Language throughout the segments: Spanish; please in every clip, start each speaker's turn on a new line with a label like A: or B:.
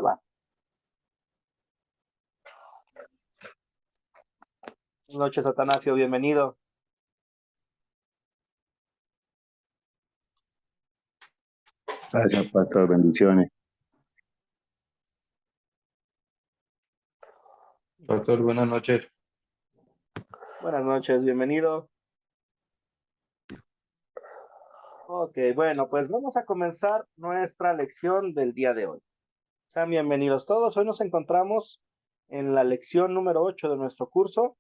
A: Buenas noches, Atanasio, bienvenido.
B: Gracias, pastor, bendiciones.
C: Pastor, buenas noches.
A: Buenas noches, bienvenido. Ok, bueno, pues vamos a comenzar nuestra lección del día de hoy. Sean bienvenidos todos. Hoy nos encontramos en la lección número 8 de nuestro curso,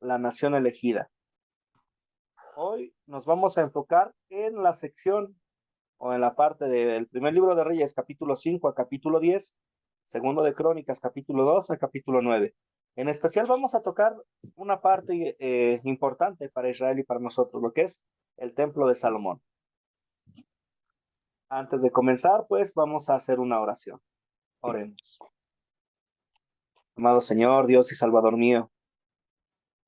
A: La Nación Elegida. Hoy nos vamos a enfocar en la sección o en la parte del primer libro de Reyes, capítulo 5 a capítulo 10, segundo de Crónicas, capítulo 2 a capítulo 9. En especial vamos a tocar una parte importante para Israel y para nosotros, lo que es el Templo de Salomón. Antes de comenzar, pues vamos a hacer una oración. Oremos. Amado Señor, Dios y Salvador mío,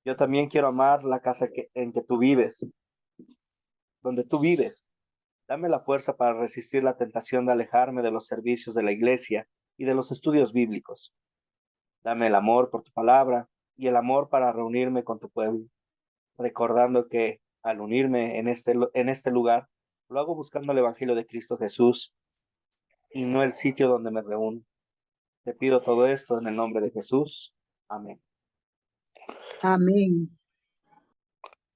A: yo también quiero amar la casa en que tú vives, donde tú vives. Dame la fuerza para resistir la tentación de alejarme de los servicios de la iglesia y de los estudios bíblicos. Dame el amor por tu palabra y el amor para reunirme con tu pueblo, recordando que al unirme en este lugar, lo hago buscando el Evangelio de Cristo Jesús y no el sitio donde me reúno. Te pido todo esto en el nombre de Jesús. Amén.
D: Amén.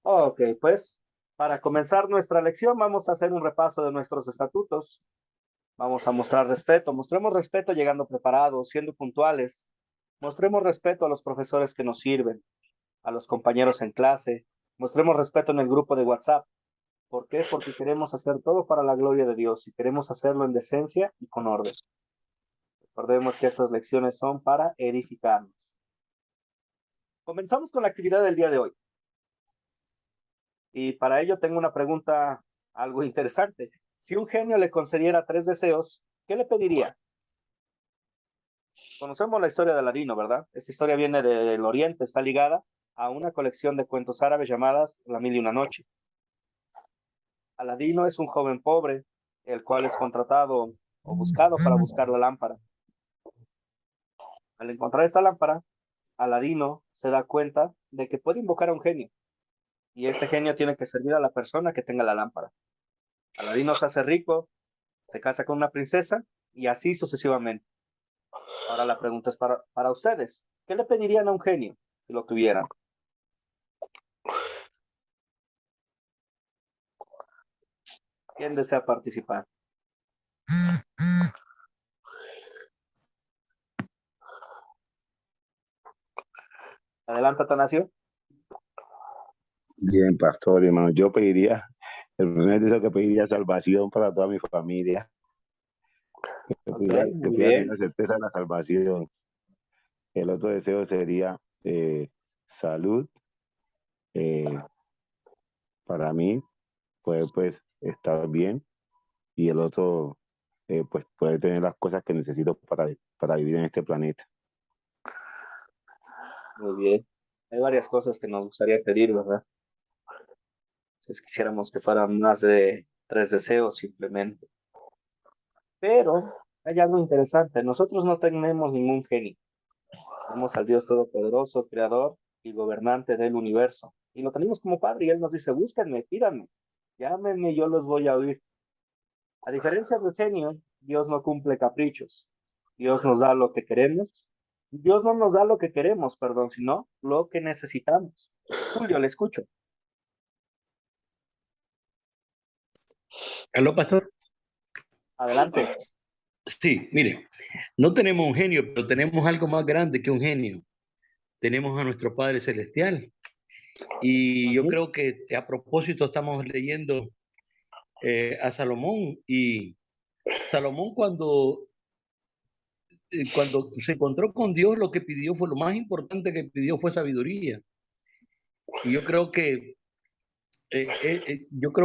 A: Ok, pues para comenzar nuestra lección vamos a hacer un repaso de nuestros estatutos. Vamos a mostrar respeto. Mostremos respeto llegando preparados, siendo puntuales. Mostremos respeto a los profesores que nos sirven, a los compañeros en clase. Mostremos respeto en el grupo de WhatsApp. ¿Por qué? Porque queremos hacer todo para la gloria de Dios y queremos hacerlo en decencia y con orden. Recordemos que estas lecciones son para edificarnos. Comenzamos con la actividad del día de hoy. Y para ello tengo una pregunta algo interesante. Si un genio le concediera 3 deseos, ¿qué le pediría? Conocemos la historia de Aladino, ¿verdad? Esta historia viene del Oriente, está ligada a una colección de cuentos árabes llamadas La Mil y una Noche. Aladino es un joven pobre, el cual es contratado o buscado para buscar la lámpara. Al encontrar esta lámpara, Aladino se da cuenta de que puede invocar a un genio, y este genio tiene que servir a la persona que tenga la lámpara. Aladino se hace rico, se casa con una princesa, y así sucesivamente. Ahora la pregunta es para ustedes. ¿Qué le pedirían a un genio si lo tuvieran? ¿Quién desea participar? Adelante, Atanasio.
B: Bien, pastor, hermano, yo pediría, el primer deseo que pediría salvación para toda mi familia, que
A: Ok,
B: pudiera
A: muy
B: tener
A: bien.
B: la certeza de la salvación. El otro deseo sería salud para mí, poder pues estar bien, y el otro, pues poder tener las cosas que necesito para vivir en este planeta.
A: Muy bien. Hay varias cosas que nos gustaría pedir, ¿verdad? Si quisiéramos que fueran más de 3 deseos simplemente. Pero hay algo interesante. Nosotros no tenemos ningún genio. Tenemos al Dios Todopoderoso, Creador y Gobernante del universo. Y lo tenemos como Padre y Él nos dice, búsquenme, pídanme, llámenme y yo los voy a oír. A diferencia del genio, Dios no cumple caprichos. Dios nos da lo que queremos. Dios no nos da lo que queremos, perdón, sino lo que necesitamos. Julio, le escucho.
E: ¿Aló, pastor?
A: Adelante.
E: Sí, mire, no tenemos un genio, pero tenemos algo más grande que un genio. Tenemos a nuestro Padre Celestial. Y yo creo que a propósito estamos leyendo a Salomón. Y Salomón cuando se encontró con Dios, lo que pidió fue lo más importante que pidió fue sabiduría. Y yo creo que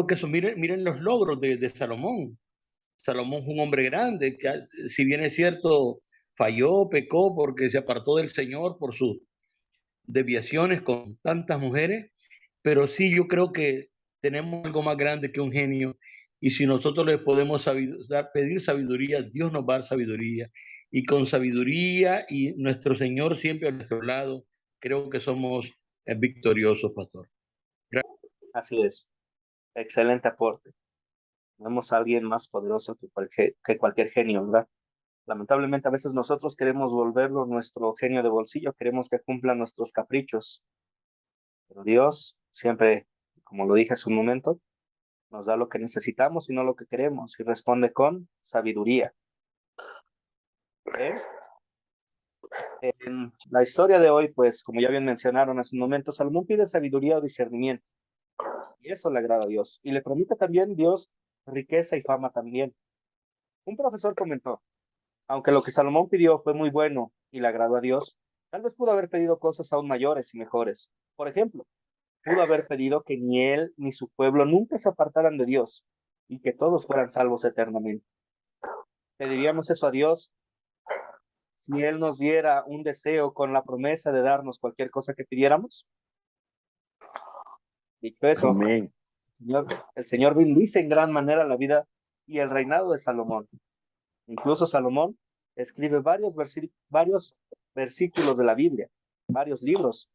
E: eso, miren los logros de Salomón. Salomón fue un hombre grande, que si bien es cierto, falló, pecó porque se apartó del Señor por sus desviaciones con tantas mujeres, pero sí yo creo que tenemos algo más grande que un genio, y si nosotros le podemos pedir sabiduría, Dios nos va a dar sabiduría, y con sabiduría y nuestro Señor siempre a nuestro lado, creo que somos victoriosos, pastor.
A: Así es. Excelente aporte. Tenemos a alguien más poderoso que cualquier genio, ¿verdad? Lamentablemente a veces nosotros queremos volverlo nuestro genio de bolsillo, queremos que cumpla nuestros caprichos, pero Dios siempre, como lo dije hace un momento, nos da lo que necesitamos y no lo que queremos y responde con sabiduría. ¿Eh? En la historia de hoy, pues como ya bien mencionaron hace un momento, Salomón pide sabiduría o discernimiento y eso le agrada a Dios y le promete también Dios riqueza y fama también. Un profesor comentó, aunque lo que Salomón pidió fue muy bueno y le agradó a Dios, tal vez pudo haber pedido cosas aún mayores y mejores. Por ejemplo, pudo haber pedido que ni él ni su pueblo nunca se apartaran de Dios y que todos fueran salvos eternamente. ¿Pediríamos eso a Dios si Él nos diera un deseo con la promesa de darnos cualquier cosa que pidiéramos? Dicho eso,
B: Amén.
A: el Señor bendice en gran manera la vida y el reinado de Salomón. Incluso Salomón escribe varios versículos de la Biblia, varios libros.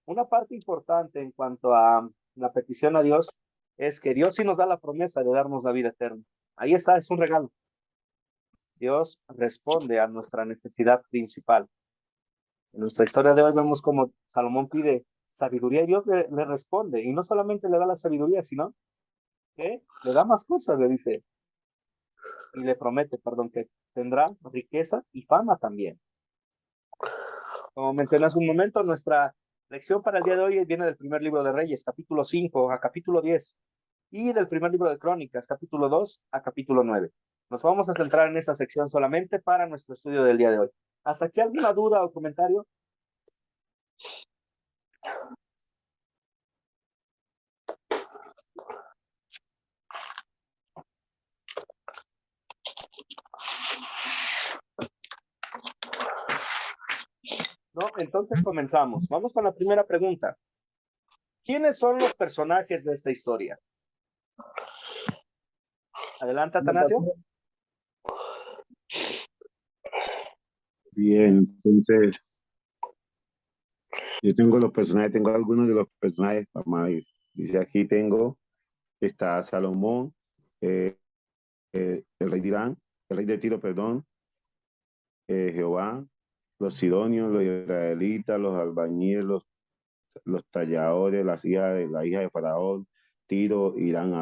A: Una parte importante en cuanto a la petición a Dios es que Dios sí nos da la promesa de darnos la vida eterna. Ahí está, es un regalo. Dios responde a nuestra necesidad principal. En nuestra historia de hoy vemos como Salomón pide sabiduría y Dios le responde. Y no solamente le da la sabiduría, sino que le da más cosas, le dice, y le promete, perdón, que tendrá riqueza y fama también. Como mencioné hace un momento, nuestra lección para el día de hoy viene del primer libro de Reyes, capítulo 5 a capítulo 10, y del primer libro de Crónicas, capítulo 2 a capítulo 9. Nos vamos a centrar en esta sección solamente para nuestro estudio del día de hoy. ¿Hasta aquí alguna duda o comentario? No, entonces comenzamos. Vamos con la primera pregunta. ¿Quiénes son los personajes de esta historia? Adelante, Atanasio.
B: Bien, entonces yo tengo los personajes, tengo algunos de los personajes, vamos a ver. Dice aquí está Salomón, el rey de Irán, el rey de Tiro, perdón, Jehová, los sidonios, los israelitas, los albañiles, los talladores, la hija de Faraón, Tiro, Irán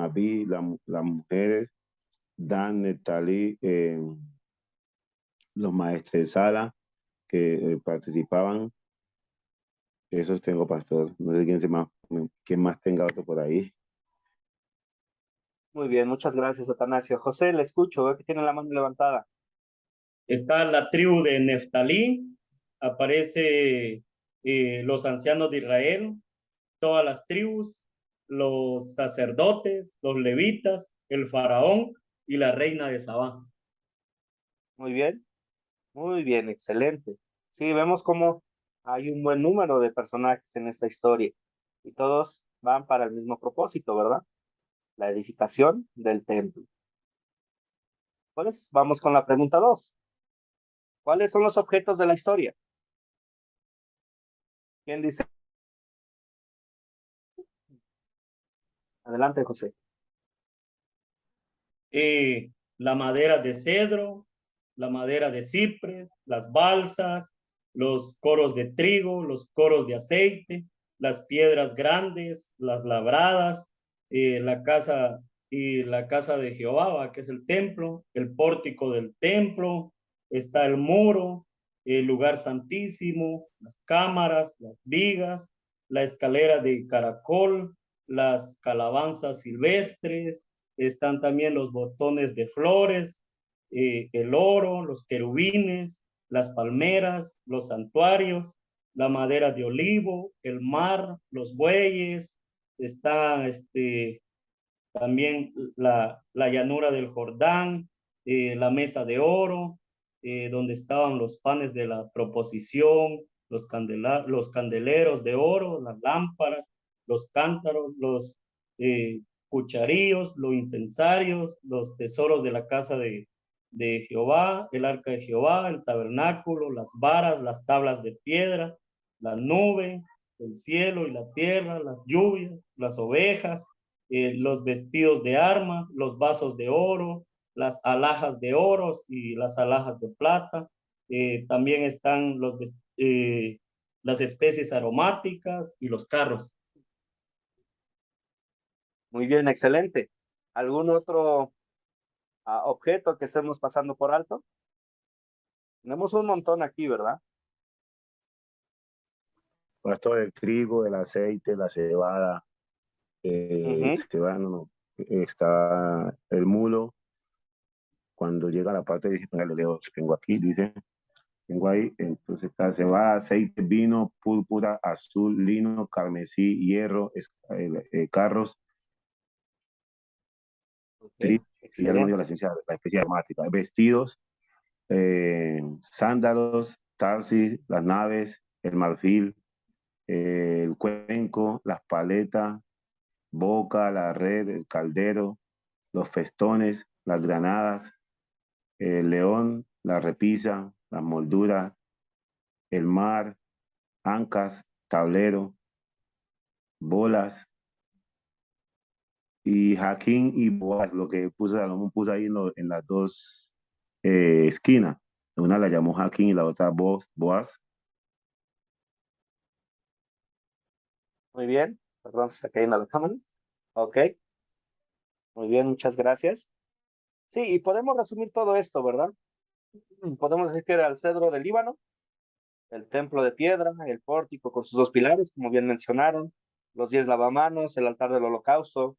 B: Abí, las mujeres, Dan, Netalí, los maestros de Sala que participaban. Esos tengo, pastor. No sé quién más tenga otro por ahí.
A: Muy bien, muchas gracias, Atanasio. José, le escucho, veo que tiene la mano levantada.
D: Está la tribu de Neftalí, aparece los ancianos de Israel, todas las tribus, los sacerdotes, los levitas, el faraón y la reina de Sabá.
A: Muy bien, excelente. Sí, vemos cómo hay un buen número de personajes en esta historia y todos van para el mismo propósito, ¿verdad? La edificación del templo. Pues vamos con la pregunta 2. ¿Cuáles son los objetos de la historia? ¿Quién dice? Adelante, José.
D: La madera de cedro, la madera de ciprés, las balsas, los coros de trigo, los coros de aceite, las piedras grandes, las labradas, la casa de Jehová, que es el templo, el pórtico del templo, está el muro, el lugar santísimo, las cámaras, las vigas, la escalera de caracol, las calabanzas silvestres, están también los botones de flores, el oro, los querubines, las palmeras, los santuarios, la madera de olivo, el mar, los bueyes, está también la llanura del Jordán, la mesa de oro, donde estaban los panes de la proposición, los candeleros de oro, las lámparas, los cántaros, los cucharillos, los incensarios, los tesoros de la casa de Jehová, el arca de Jehová, el tabernáculo, las varas, las tablas de piedra, la nube, el cielo y la tierra, las lluvias, las ovejas, los vestidos de arma, los vasos de oro, las alhajas de oro y las alhajas de plata. También están las especies aromáticas y los carros.
A: Muy bien, excelente. ¿Algún otro objeto que estemos pasando por alto? Tenemos un montón aquí, ¿verdad?
B: Pastor, el trigo, el aceite, la cebada, está el mulo. Cuando llega a la parte, dice, le leo, tengo aquí, dice, tengo ahí, entonces está cebada, aceite, vino, púrpura, azul, lino, carmesí, hierro, carros, trigo, y ya no dio la especie aromática, vestidos, sándalos, tarsis, las naves, el marfil, el cuenco, las paletas, boca, la red, el caldero, los festones, las granadas, el león, la repisa, las molduras, el mar, ancas, tablero, bolas y Jaquín y Boaz, lo que Salomón puso ahí en las dos esquinas. Una la llamó Jaquín y la otra Boaz.
A: Muy bien. Perdón, se está cayendo la cámara. Ok. Muy bien, muchas gracias. Sí, y podemos resumir todo esto, ¿verdad? Podemos decir que era el cedro del Líbano, el templo de piedra, el pórtico con sus dos pilares, como bien mencionaron, los 10 lavamanos, el altar del holocausto,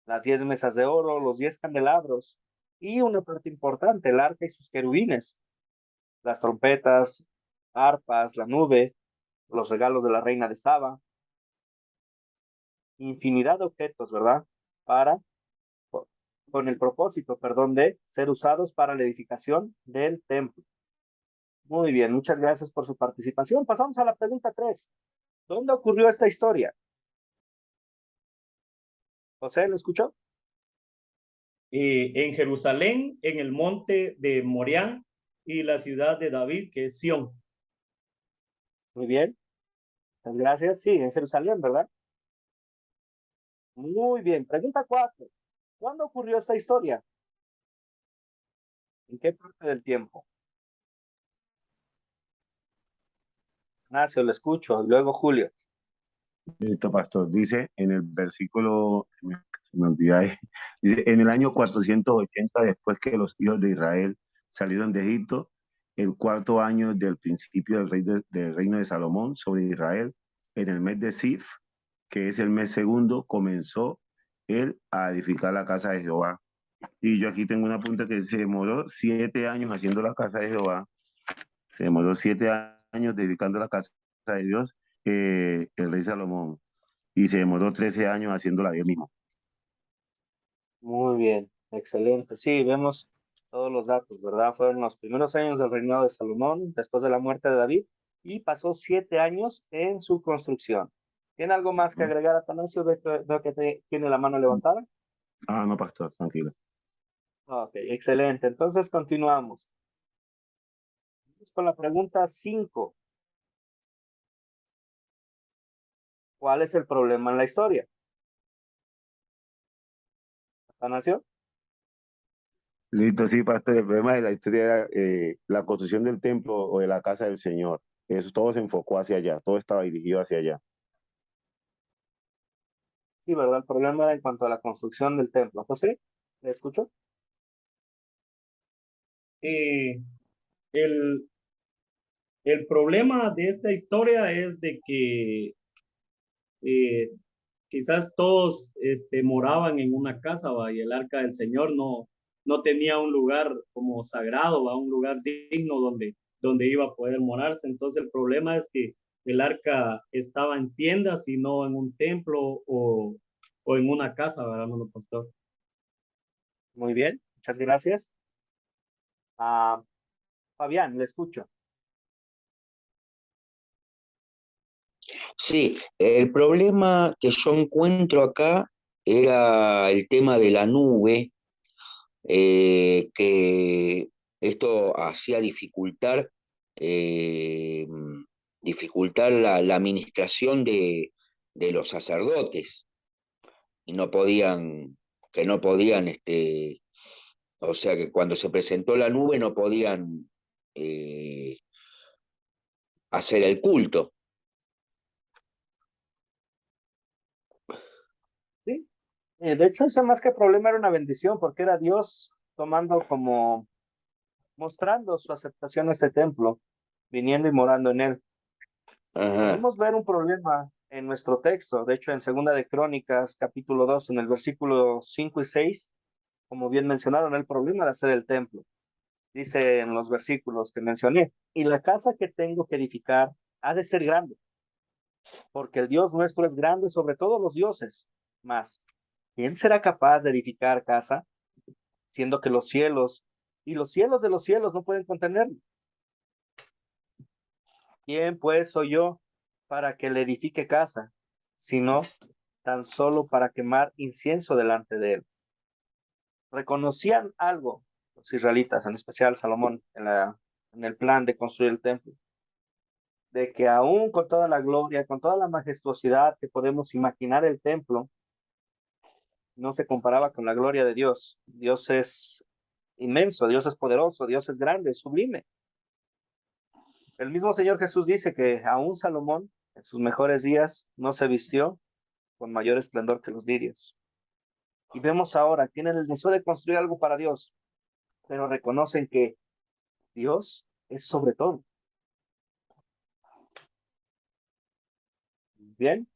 A: las 10 mesas de oro, los 10 candelabros, y una parte importante, el arca y sus querubines, las trompetas, arpas, la nube, los regalos de la reina de Saba, infinidad de objetos, ¿verdad? Con el propósito, perdón, de ser usados para la edificación del templo. Muy bien, muchas gracias por su participación. Pasamos a la pregunta 3. ¿Dónde ocurrió esta historia? José, ¿lo escuchó?
D: En Jerusalén, en el monte de Morián y la ciudad de David, que es Sión.
A: Muy bien. Muchas gracias. Sí, en Jerusalén, ¿verdad? Muy bien. Pregunta 4. ¿Cuándo ocurrió esta historia? ¿En qué parte del tiempo? Ignacio, lo escucho. Luego Julio.
B: Listo, pastor. Dice en el versículo, me olvidé ahí, dice, en el año 480, después que los hijos de Israel salieron de Egipto, el cuarto año del principio del reino de Salomón sobre Israel, en el mes de Sif, que es el mes segundo, comenzó él a edificar la casa de Jehová. Y yo aquí tengo una punta que se demoró 7 años haciendo la casa de Jehová. Se demoró 7 años edificando la casa de Dios, el rey Salomón. Y se demoró 13 años haciéndola bien mismo.
A: Muy bien. Excelente. Sí, vemos todos los datos, ¿verdad? Fueron los primeros años del reinado de Salomón, después de la muerte de David, y pasó 7 años en su construcción. ¿Tiene algo más que agregar, Atanasio? Veo que tiene la mano levantada.
B: Ah, no, pastor, tranquilo.
A: Ok, excelente. Entonces continuamos. Vamos con la pregunta 5. ¿Cuál es el problema en la historia? ¿Atanasio?
B: Listo, sí, pastor. El problema de la historia era la construcción del templo o de la casa del Señor. Eso todo se enfocó hacia allá, todo estaba dirigido hacia allá.
A: Sí, ¿verdad? El problema era en cuanto a la construcción del templo. José, ¿le escucho?
D: Eh, el, el problema de esta historia es de que eh, quizás todos moraban en una casa, ¿va? Y el arca del Señor no tenía un lugar como sagrado, ¿va? Un lugar digno donde iba a poder morarse. Entonces el problema es que el arca estaba en tiendas y no en un templo o en una casa, ¿verdad, hermano pastor?
A: Muy bien, muchas gracias. Fabián, le escucho.
F: Sí, el problema que yo encuentro acá era el tema de la nube, que esto hacía eh, dificultar la administración de los sacerdotes y que no podían, o sea que cuando se presentó la nube no podían eh, hacer el culto.
A: ¿Sí? De hecho, ese más que problema era una bendición, porque era Dios tomando como, mostrando su aceptación a ese templo, viniendo y morando en él.
F: Ajá.
A: Podemos ver un problema en nuestro texto, de hecho, en Segunda de Crónicas, capítulo 2 en el versículo 5 y 6 como bien mencionaron, el problema de hacer el templo. Dice en los versículos que mencioné, y la casa que tengo que edificar ha de ser grande, porque el Dios nuestro es grande sobre todos los dioses. Mas, ¿quién será capaz de edificar casa, siendo que los cielos y los cielos de los cielos no pueden contenerlo? ¿Quién pues soy yo para que le edifique casa, sino tan solo para quemar incienso delante de él? Reconocían algo los israelitas, en especial Salomón, en el plan de construir el templo, de que aún con toda la gloria, con toda la majestuosidad que podemos imaginar el templo, no se comparaba con la gloria de Dios. Dios es inmenso, Dios es poderoso, Dios es grande, es sublime. El mismo Señor Jesús dice que aún Salomón, en sus mejores días, no se vistió con mayor esplendor que los lirios. Y vemos ahora, tienen el deseo de construir algo para Dios, pero reconocen que Dios es sobre todo. Bien,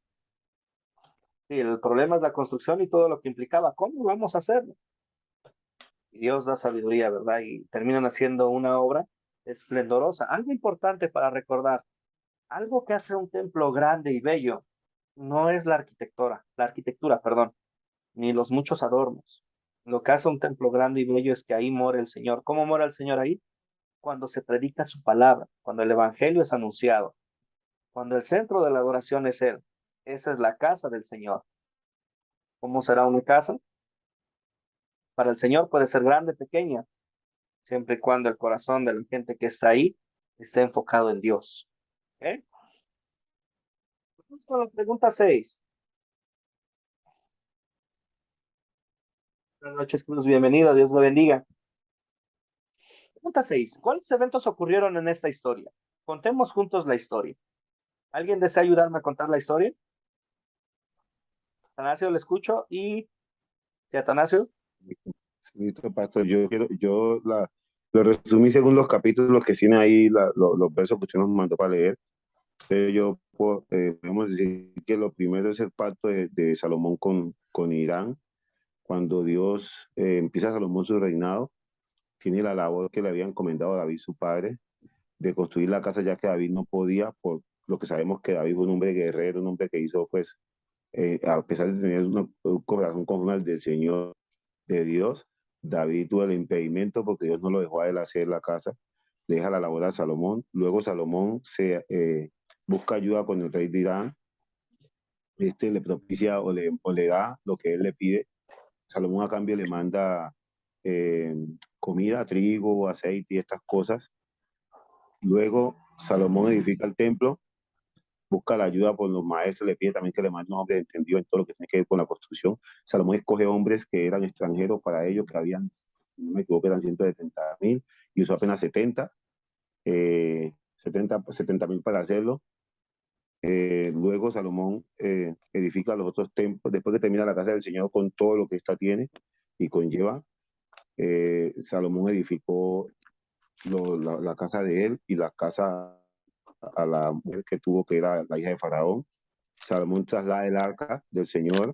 A: y el problema es la construcción y todo lo que implicaba. ¿Cómo vamos a hacerlo? Y Dios da sabiduría, ¿verdad? Y terminan haciendo una obra esplendorosa. Algo importante para recordar, algo que hace un templo grande y bello, no es la arquitectura, perdón, ni los muchos adornos. Lo que hace un templo grande y bello es que ahí mora el Señor. ¿Cómo mora el Señor ahí? Cuando se predica su palabra, cuando el evangelio es anunciado, cuando el centro de la adoración es Él. Esa es la casa del Señor. ¿Cómo será una casa? Para el Señor puede ser grande, pequeña, siempre y cuando el corazón de la gente que está ahí esté enfocado en Dios. ¿Ok? Vamos con la pregunta 6. Buenas noches, Cruz, bienvenido, Dios lo bendiga. Pregunta 6. ¿Cuáles eventos ocurrieron en esta historia? Contemos juntos la historia. ¿Alguien desea ayudarme a contar la historia? Atanasio, le escucho. Y, ¿sí, Atanasio?
B: Listo, pastor. Lo resumí según los capítulos que tiene ahí, los versos que usted nos mandó para leer. Podemos decir que lo primero es el pacto de Salomón con Irán. Cuando Dios empieza Salomón su reinado, tiene la labor que le había encomendado a David, su padre, de construir la casa, ya que David no podía, por lo que sabemos que David fue un hombre guerrero, un hombre que hizo, pues, a pesar de tener un corazón conforme al del Señor, de Dios, David tuvo el impedimento porque Dios no lo dejó a él hacer la casa, le deja la labor a Salomón. Luego Salomón busca ayuda con el rey de Irán, le propicia o le da lo que él le pide. Salomón a cambio le manda eh, comida, trigo, aceite y estas cosas. Luego Salomón edifica el templo, busca la ayuda por los maestros, le pide también que le manden hombres entendidos en todo lo que tiene que ver con la construcción. Salomón escoge hombres que eran extranjeros para ellos, que habían, si no me equivoco, eran 170.000 y usó apenas 70.000 para hacerlo. Luego Salomón edifica los otros templos, después que termina la casa del Señor con todo lo que ésta tiene y conlleva. Salomón edificó la casa de él y la casa a la mujer que tuvo, que era la hija de Faraón. Salomón traslada el arca del Señor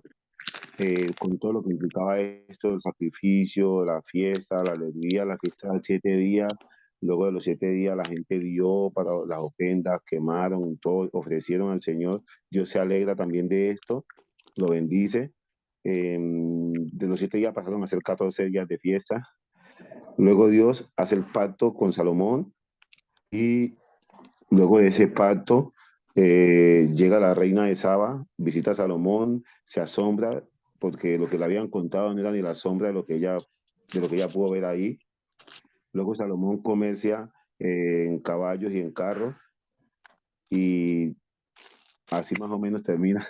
B: con todo lo que implicaba esto, el sacrificio, la fiesta, la alegría, la fiesta de 7 días. Luego de los 7 días la gente dio para las ofrendas, quemaron, todo, ofrecieron al Señor. Dios se alegra también de esto, lo bendice. De los 7 días pasaron a ser 14 días de fiesta. Luego Dios hace el pacto con Salomón y luego de ese pacto llega la reina de Saba, visita a Salomón, se asombra porque lo que le habían contado no era ni la sombra de lo que ella de lo que ya pudo ver ahí. Luego Salomón comercia en caballos y en carros, y así más o menos termina.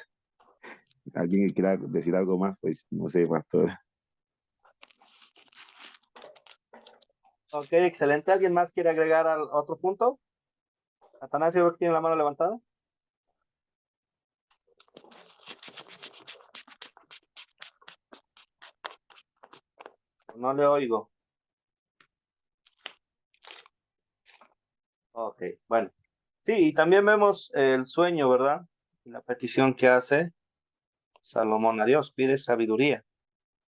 B: ¿Alguien que quiera decir algo más? Pues no sé, pastor.
A: Ok, excelente. ¿Alguien más quiere agregar al otro punto? Atanasio, veo que tiene la mano levantada. No le oigo. Ok, bueno. Sí, y también vemos el sueño, ¿verdad? Y la petición que hace Salomón a Dios. Pide sabiduría,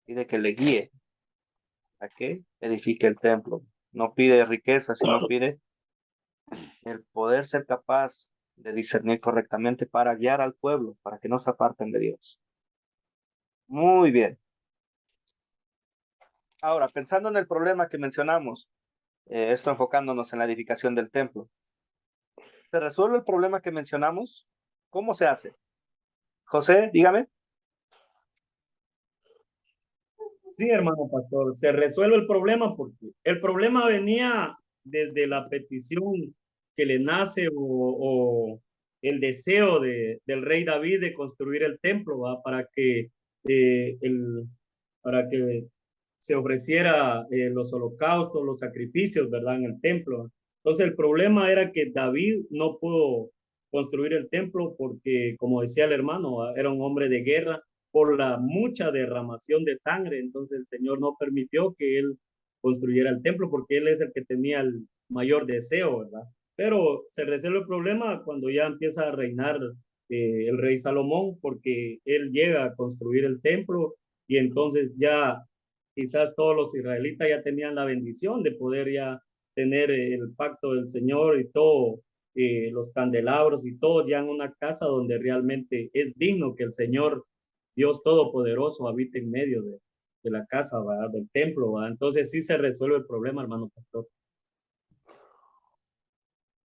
A: pide que le guíe a que edifique el templo. No pide riqueza, sino pide el poder ser capaz de discernir correctamente para guiar al pueblo, para que no se aparten de Dios. Muy bien. Ahora, pensando en el problema que mencionamos, esto enfocándonos en la edificación del templo, ¿se resuelve el problema que mencionamos? ¿Cómo se hace? José, dígame.
D: Sí, hermano pastor, se resuelve el problema porque el problema venía desde la petición que le nace o el deseo del rey David de construir el templo, ¿va? Eh, el, para que se ofreciera los holocaustos, los sacrificios, ¿verdad? En el templo. Entonces el problema era que David no pudo construir el templo porque, como decía el hermano, ¿va? Era un hombre de guerra por la mucha derramación de sangre. Entonces el Señor no permitió que él construyera el templo porque él es el que tenía el mayor deseo, ¿verdad? Pero se resuelve el problema cuando ya empieza a reinar el rey Salomón, porque él llega a construir el templo y entonces ya quizás todos los israelitas ya tenían la bendición de poder ya tener el pacto del Señor y todo, los candelabros y todo ya en una casa donde realmente es digno que el Señor Dios Todopoderoso habite en medio de la casa, ¿verdad? Del templo, ¿verdad? Entonces sí se resuelve el problema, hermano pastor.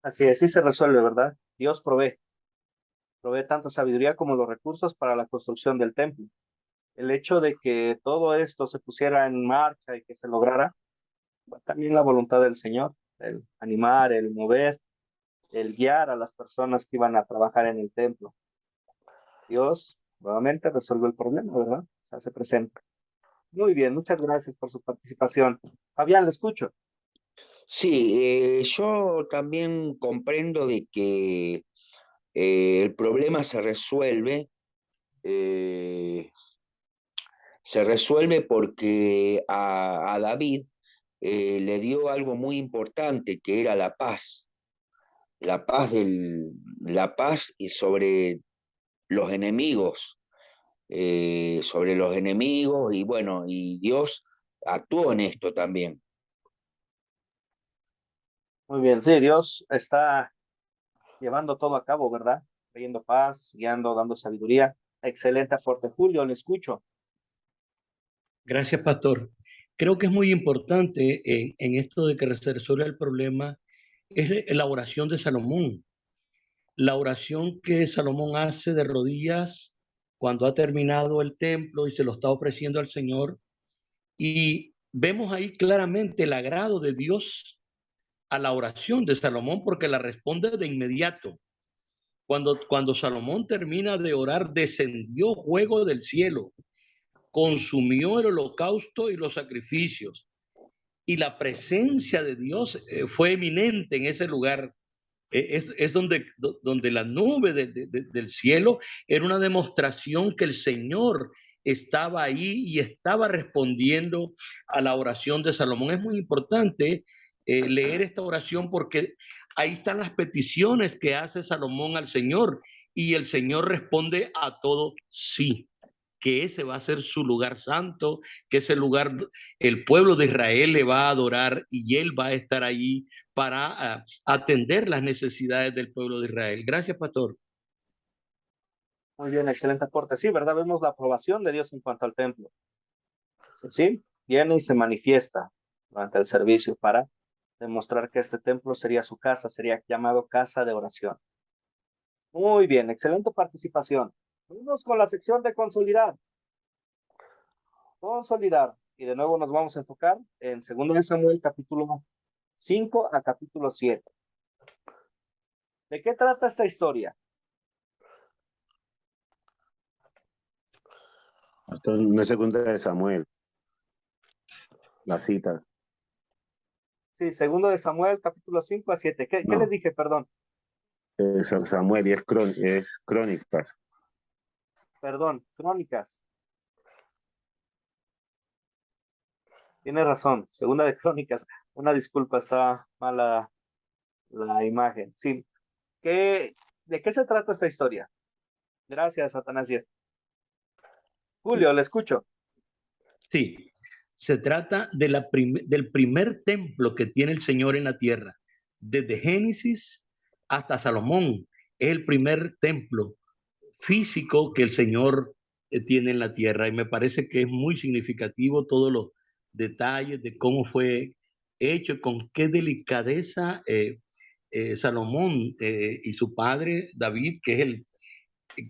A: Así es, sí se resuelve, ¿verdad? Dios provee tanto sabiduría como los recursos para la construcción del templo. El hecho de que todo esto se pusiera en marcha y que se lograra, fue también la voluntad del Señor, el animar, el mover, el guiar a las personas que iban a trabajar en el templo. Dios nuevamente resuelve el problema, ¿verdad? Se hace presente. Muy bien, muchas gracias por su participación. Fabián, le escucho.
F: Sí, yo también comprendo de que el problema eh, se resuelve porque a David le dio algo muy importante, que era la paz y los enemigos, sobre los enemigos, y bueno, y Dios actuó en esto también.
A: Muy bien, sí, Dios está llevando todo a cabo, ¿verdad? Trayendo paz, guiando, dando sabiduría. Excelente aporte, Julio, le escucho.
E: Gracias, pastor. Creo que es muy importante en esto de que se resuelva el problema es la oración de Salomón. La oración que Salomón hace de rodillas cuando ha terminado el templo y se lo está ofreciendo al Señor. Y vemos ahí claramente el agrado de Dios a la oración de Salomón porque la responde de inmediato. Cuando Salomón termina de orar, descendió fuego del cielo, consumió el holocausto y los sacrificios. Y la presencia de Dios fue eminente en ese lugar. Es donde la nube del cielo era una demostración que el Señor estaba ahí y estaba respondiendo a la oración de Salomón. Es muy importante leer esta oración porque ahí están las peticiones que hace Salomón al Señor y el Señor responde a todo sí, que ese va a ser su lugar santo, que ese lugar el pueblo de Israel le va a adorar y él va a estar allí para atender las necesidades del pueblo de Israel. Gracias, pastor.
A: Muy bien, excelente aporte. Sí, ¿verdad? Vemos la aprobación de Dios en cuanto al templo. Sí, viene y se manifiesta durante el servicio para demostrar que este templo sería su casa, sería llamado casa de oración. Muy bien, excelente participación. Vamos con la sección de consolidar. Consolidar. Y de nuevo nos vamos a enfocar en 2 de Samuel, capítulo 5 a capítulo 7. ¿De qué trata esta historia?
B: Esto no es segunda de Samuel, la cita.
A: Sí, 2 de Samuel, capítulo 5 a 7. ¿Qué les
B: No,
A: dije, perdón?
B: Samuel y es crónicas.
A: Perdón, Crónicas. Tienes razón, 2 de Crónicas. Una disculpa, está mala la imagen. Sí. ¿De qué se trata esta historia? Gracias, Atanasio. Julio, le escucho.
E: Sí, se trata de del primer templo que tiene el Señor en la tierra. Desde Génesis hasta Salomón, es el primer templo físico que el Señor tiene en la tierra. Y me parece que es muy significativo todos los detalles de cómo fue hecho y con qué delicadeza Salomón y su padre David, que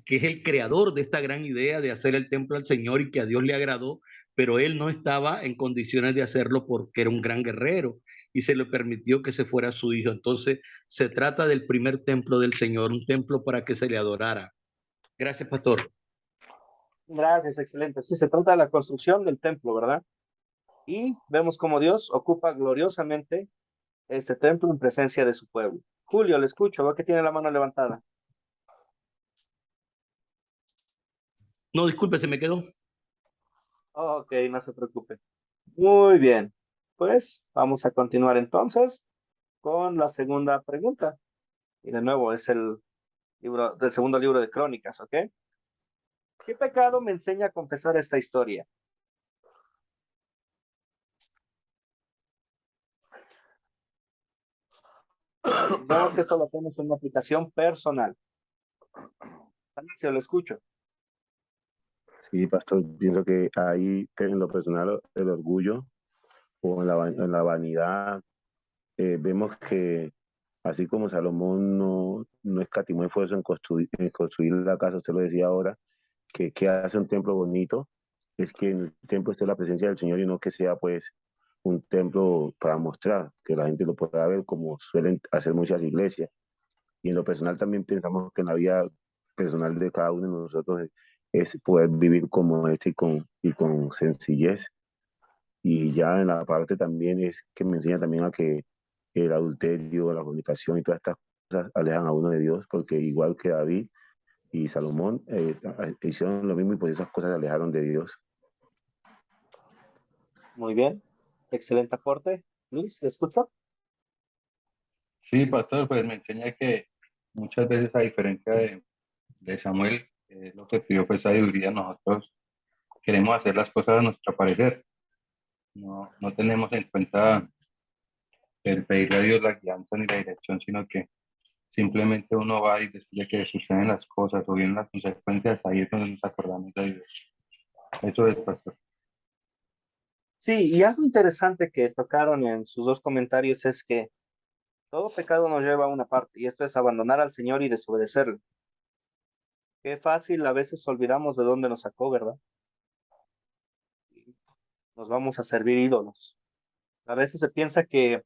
E: es el creador de esta gran idea de hacer el templo al Señor y que a Dios le agradó, pero él no estaba en condiciones de hacerlo porque era un gran guerrero y se le permitió que se fuera su hijo. Entonces se trata del primer templo del Señor, un templo para que se le adorara. Gracias, pastor.
A: Gracias, excelente. Sí, se trata de la construcción del templo, ¿verdad? Y vemos cómo Dios ocupa gloriosamente este templo en presencia de su pueblo. Julio, le escucho, veo que tiene la mano levantada.
E: No, disculpe, se me quedó.
A: Ok, no se preocupe. Muy bien. Pues vamos a continuar entonces con la segunda pregunta. Y de nuevo es el libro del segundo libro de Crónicas, ¿ok? ¿Qué pecado me enseña a confesar esta historia? Vemos que esto lo hacemos en una aplicación personal. Se lo escucho.
B: Sí, pastor, pienso que ahí, que en lo personal, el orgullo o en la vanidad, vemos que así como Salomón no escatimó esfuerzo en construir la casa, usted lo decía ahora, que hace un templo bonito, es que en el templo esté la presencia del Señor y no que sea pues un templo para mostrar, que la gente lo pueda ver como suelen hacer muchas iglesias. Y en lo personal también pensamos que en la vida personal de cada uno de nosotros es poder vivir como este y con sencillez. Y ya en la parte también es que me enseña también a que el adulterio, la fornicación y todas estas cosas alejan a uno de Dios, porque igual que David y Salomón hicieron lo mismo y pues esas cosas alejaron de Dios.
A: Muy bien. Excelente aporte. Luis, ¿le escucho?
C: Sí, pastor, pues me enseña que muchas veces, a diferencia de Samuel, lo que pidió fue sabiduría. Nosotros queremos hacer las cosas a nuestro parecer. No tenemos en cuenta el pedirle a Dios la guianza ni la dirección, sino que simplemente uno va y después de que suceden las cosas o vienen las consecuencias, ahí es donde nos acordamos de Dios. Eso es, pastor.
A: Sí, y algo interesante que tocaron en sus dos comentarios es que todo pecado nos lleva a una parte, y esto es abandonar al Señor y desobedecerle. Qué fácil a veces olvidamos de dónde nos sacó, ¿verdad? Nos vamos a servir ídolos. A veces se piensa que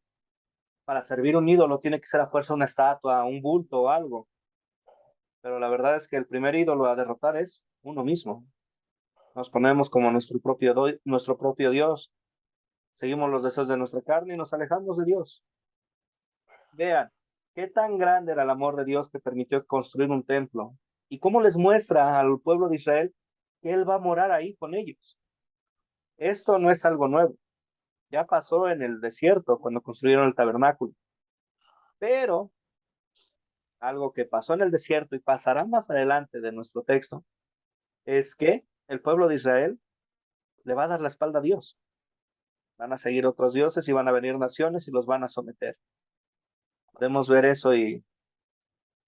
A: para servir un ídolo tiene que ser a fuerza una estatua, un bulto o algo, pero la verdad es que el primer ídolo a derrotar es uno mismo. Nos ponemos como nuestro propio Dios, seguimos los deseos de nuestra carne y nos alejamos de Dios. Vean, qué tan grande era el amor de Dios que permitió construir un templo y cómo les muestra al pueblo de Israel que Él va a morar ahí con ellos. Esto no es algo nuevo, ya pasó en el desierto cuando construyeron el tabernáculo, pero algo que pasó en el desierto y pasará más adelante de nuestro texto es que el pueblo de Israel le va a dar la espalda a Dios. Van a seguir otros dioses y van a venir naciones y los van a someter. Podemos ver eso y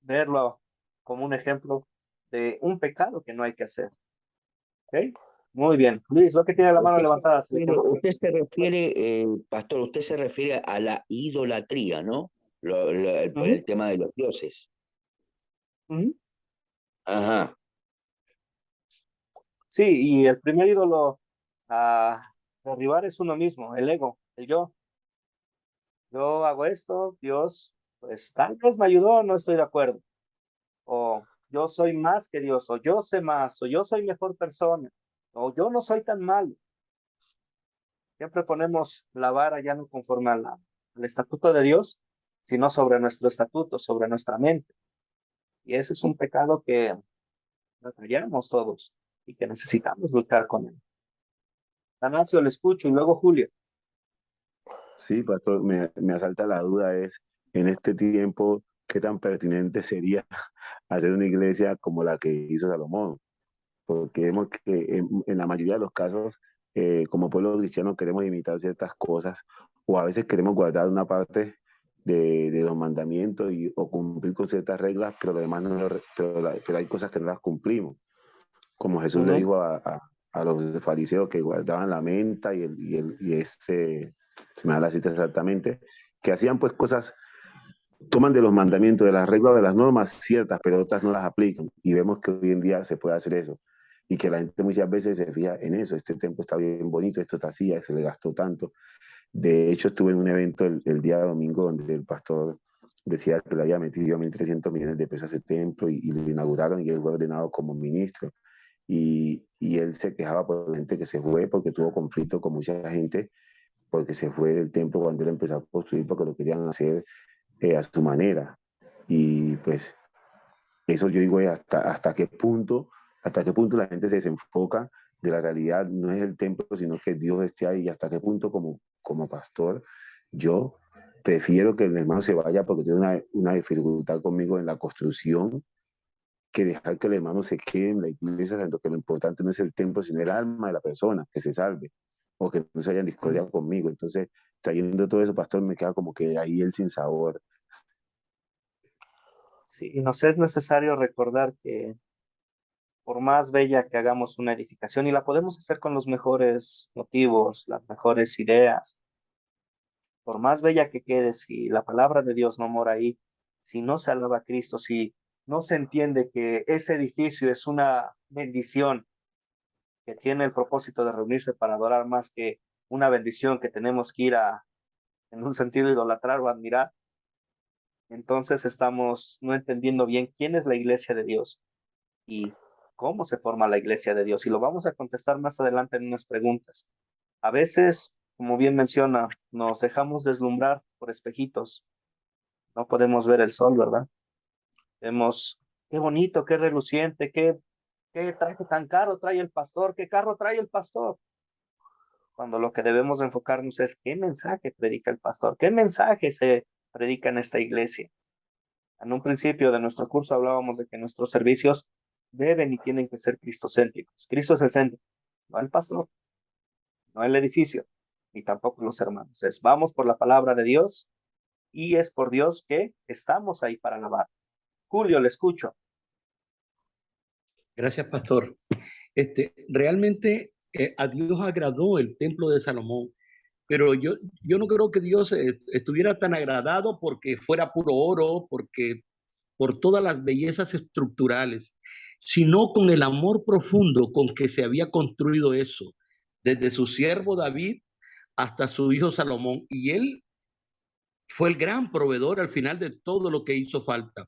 A: verlo como un ejemplo de un pecado que no hay que hacer. ¿Ok? Muy bien. Luis, lo que tiene la mano levantada.
F: Usted se refiere, pastor, usted se refiere a la idolatría, ¿no?
A: Ujú,
F: El tema de los dioses.
A: ujú.
F: Ajá.
A: Sí, y el primer ídolo Derribar es uno mismo, el ego, el yo. Yo hago esto, Dios, pues tal vez me ayudó, no estoy de acuerdo. O yo soy más que Dios, o yo sé más, o yo soy mejor persona, o yo no soy tan malo. Siempre ponemos la vara ya no conforme al estatuto de Dios, sino sobre nuestro estatuto, sobre nuestra mente. Y ese es un pecado que batallamos todos y que necesitamos luchar con él. Atanasio, le escucho, y luego Julio.
B: Sí, pastor, me asalta la duda es, en este tiempo, ¿qué tan pertinente sería hacer una iglesia como la que hizo Salomón? Porque vemos que en la mayoría de los casos, como pueblo cristiano, queremos imitar ciertas cosas o a veces queremos guardar una parte de los mandamientos o cumplir con ciertas reglas, pero lo demás no pero hay cosas que no las cumplimos. Como Jesús le
A: Ujú.
B: dijo a los fariseos que guardaban la menta se me da la cita exactamente, que hacían pues cosas, toman de los mandamientos, de las reglas, de las normas ciertas, pero otras no las aplican. Y vemos que hoy en día se puede hacer eso. Y que la gente muchas veces se fija en eso. Este templo está bien bonito, esto está así, se le gastó tanto. De hecho, estuve en un evento el día domingo donde el pastor decía que le había metido 1.300 millones de pesos a ese templo y lo inauguraron y él fue ordenado como ministro. Y él se quejaba por la gente que se fue porque tuvo conflicto con mucha gente porque se fue del templo cuando él empezó a construir porque lo querían hacer a su manera. Y pues eso yo digo, hasta qué punto la gente se desenfoca de la realidad, no es el templo, sino que Dios esté ahí, y hasta qué punto como pastor yo prefiero que el hermano se vaya porque tiene una dificultad conmigo en la construcción, que dejar que el hermano se quede en la iglesia, siendo que lo importante no es el templo, sino el alma de la persona, que se salve, o que no se haya en discordia conmigo. Entonces, trayendo todo eso, pastor, me queda como que ahí el sin sabor.
A: Sí, nos es necesario recordar que por más bella que hagamos una edificación, y la podemos hacer con los mejores motivos, las mejores ideas, por más bella que quede, si la palabra de Dios no mora ahí, si no se alaba a Cristo, si no se entiende que ese edificio es una bendición que tiene el propósito de reunirse para adorar más que una bendición que tenemos que ir en un sentido, idolatrar o admirar, entonces estamos no entendiendo bien quién es la iglesia de Dios y cómo se forma la iglesia de Dios. Y lo vamos a contestar más adelante en unas preguntas. A veces, como bien menciona, nos dejamos deslumbrar por espejitos. No podemos ver el sol, ¿verdad? Vemos qué bonito, qué reluciente, qué traje tan caro trae el pastor, qué carro trae el pastor. Cuando lo que debemos enfocarnos es qué mensaje predica el pastor, qué mensaje se predica en esta iglesia. En un principio de nuestro curso hablábamos de que nuestros servicios deben y tienen que ser cristocéntricos. Cristo es el centro, no el pastor, no el edificio, ni tampoco los hermanos. Es vamos por la palabra de Dios y es por Dios que estamos ahí para alabar. Julio, le escucho.
E: Gracias, pastor. Realmente a Dios agradó el templo de Salomón, pero yo no creo que Dios estuviera tan agradado porque fuera puro oro, porque por todas las bellezas estructurales, sino con el amor profundo con que se había construido eso, desde su siervo David hasta su hijo Salomón. Y él fue el gran proveedor al final de todo lo que hizo falta.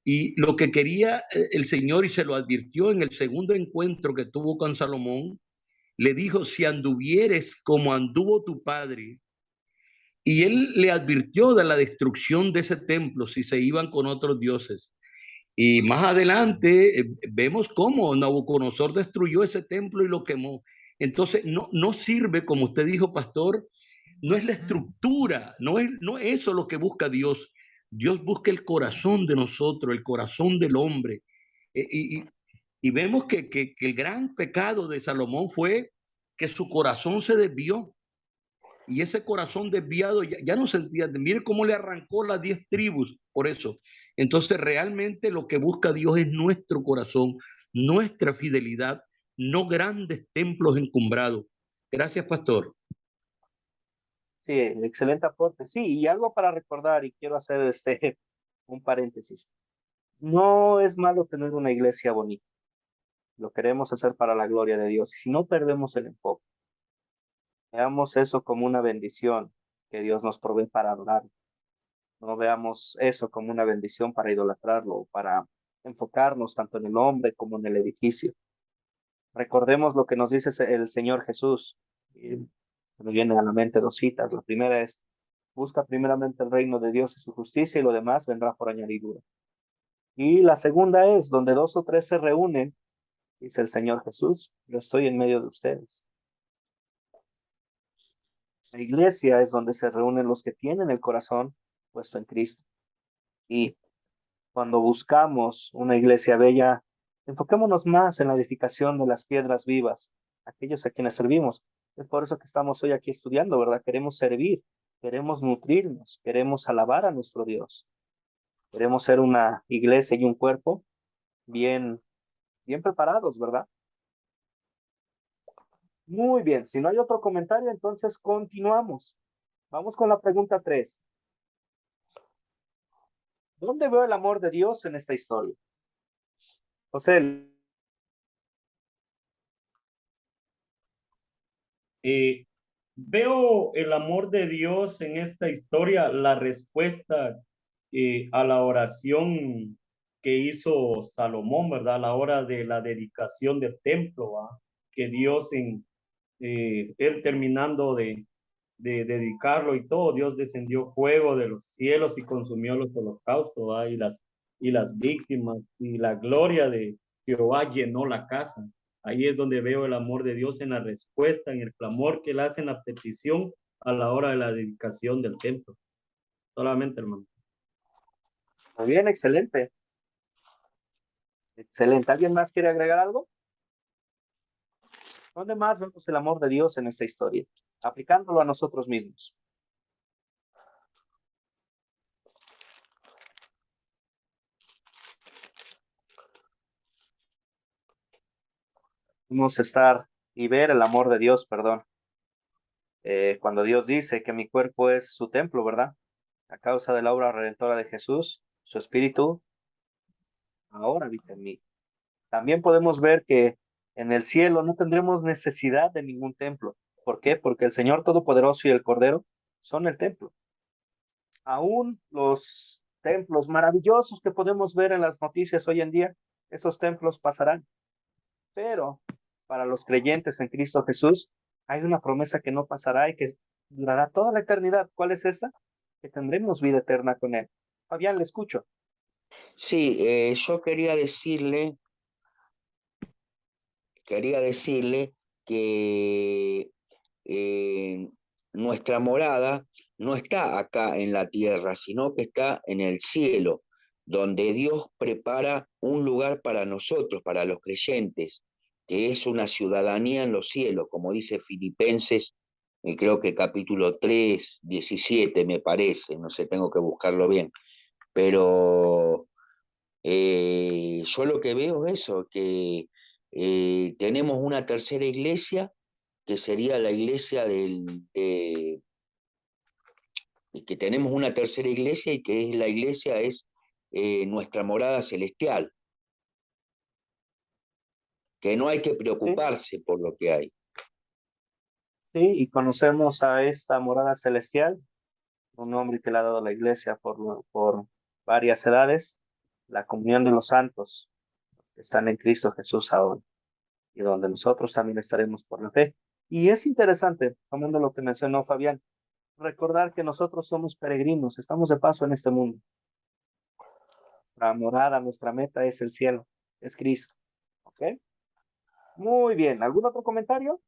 E: Y lo que quería el Señor, y se lo advirtió en el segundo encuentro que tuvo con Salomón, le dijo: si anduvieres como anduvo tu padre. Y él le advirtió de la destrucción de ese templo si se iban con otros dioses. Y más adelante vemos cómo Nabucodonosor destruyó ese templo y lo quemó. Entonces, no sirve, como usted dijo, pastor, no es la estructura, no es eso lo que busca Dios. Dios busca el corazón de nosotros, el corazón del hombre. Eh, y, y vemos que el gran pecado de Salomón fue que su corazón se desvió. Y ese corazón desviado ya no se entiende. Mire cómo le arrancó las 10 tribus por eso. Entonces realmente lo que busca Dios es nuestro corazón, nuestra fidelidad, no grandes templos encumbrados. Gracias, pastor.
A: Sí, excelente aporte. Sí, y algo para recordar, y quiero hacer un paréntesis. No es malo tener una iglesia bonita. Lo queremos hacer para la gloria de Dios. Y si no perdemos el enfoque, Veamos eso como una bendición que Dios nos provee para adorarlo. No veamos eso como una bendición para idolatrarlo, para enfocarnos tanto en el hombre como en el edificio. Recordemos lo que nos dice el Señor Jesús. Y me vienen a la mente dos citas. La primera es, busca primeramente el reino de Dios y su justicia y lo demás vendrá por añadidura. Y la segunda es, donde dos o tres se reúnen, dice el Señor Jesús, yo estoy en medio de ustedes. La iglesia es donde se reúnen los que tienen el corazón puesto en Cristo. Y cuando buscamos una iglesia bella, enfoquémonos más en la edificación de las piedras vivas, aquellos a quienes servimos. Es por eso que estamos hoy aquí estudiando, ¿verdad? Queremos servir, queremos nutrirnos, queremos alabar a nuestro Dios. Queremos ser una iglesia y un cuerpo bien, bien preparados, ¿verdad? Muy bien, si no hay otro comentario, entonces continuamos. Vamos con la pregunta 3. ¿Dónde veo el amor de Dios en esta historia? José,
D: Veo el amor de Dios en esta historia, la respuesta a la oración que hizo Salomón, ¿verdad? A la hora de la dedicación del templo, ¿va? Que Dios él terminando de dedicarlo y todo, Dios descendió fuego de los cielos y consumió los holocaustos, ¿va? Y las víctimas y la gloria de Jehová llenó la casa. Ahí es donde veo el amor de Dios en la respuesta, en el clamor que él hace en la petición a la hora de la dedicación del templo. Solamente, hermano.
A: muy bien, excelente. Excelente. ¿Alguien más quiere agregar algo? ¿Dónde más vemos el amor de Dios en esta historia? Aplicándolo a nosotros mismos. Vamos a estar y ver el amor de Dios, perdón. Cuando Dios dice que mi cuerpo es su templo, ¿verdad? A causa de la obra redentora de Jesús, su espíritu ahora habita en mí. También podemos ver que en el cielo no tendremos necesidad de ningún templo. ¿Por qué? Porque el Señor Todopoderoso y el Cordero son el templo. Aún los templos maravillosos que podemos ver en las noticias hoy en día, esos templos pasarán. Pero para los creyentes en Cristo Jesús, hay una promesa que no pasará y que durará toda la eternidad. ¿Cuál es esta? Que tendremos vida eterna con Él. Fabián, le escucho.
F: Sí, yo quería decirle que nuestra morada no está acá en la tierra, sino que está en el cielo, donde Dios prepara un lugar para nosotros, para los creyentes, que es una ciudadanía en los cielos, como dice Filipenses, creo que capítulo 3, 17 me parece, no sé, tengo que buscarlo bien, pero yo lo que veo es eso, que tenemos una tercera iglesia, que sería la iglesia que tenemos una tercera iglesia y que es la iglesia es nuestra morada celestial, que no hay que
A: Sí,
F: preocuparse por lo que hay.
A: sí, y conocemos a esta morada celestial, un nombre que le ha dado la iglesia por varias edades, la comunión de los santos que están en Cristo Jesús ahora, y donde nosotros también estaremos por la fe. Y es interesante, tomando lo que mencionó Fabián, recordar que nosotros somos peregrinos, estamos de paso en este mundo. Nuestra morada, nuestra meta es el cielo, es Cristo. ¿Ok? Muy bien. ¿Algún otro comentario?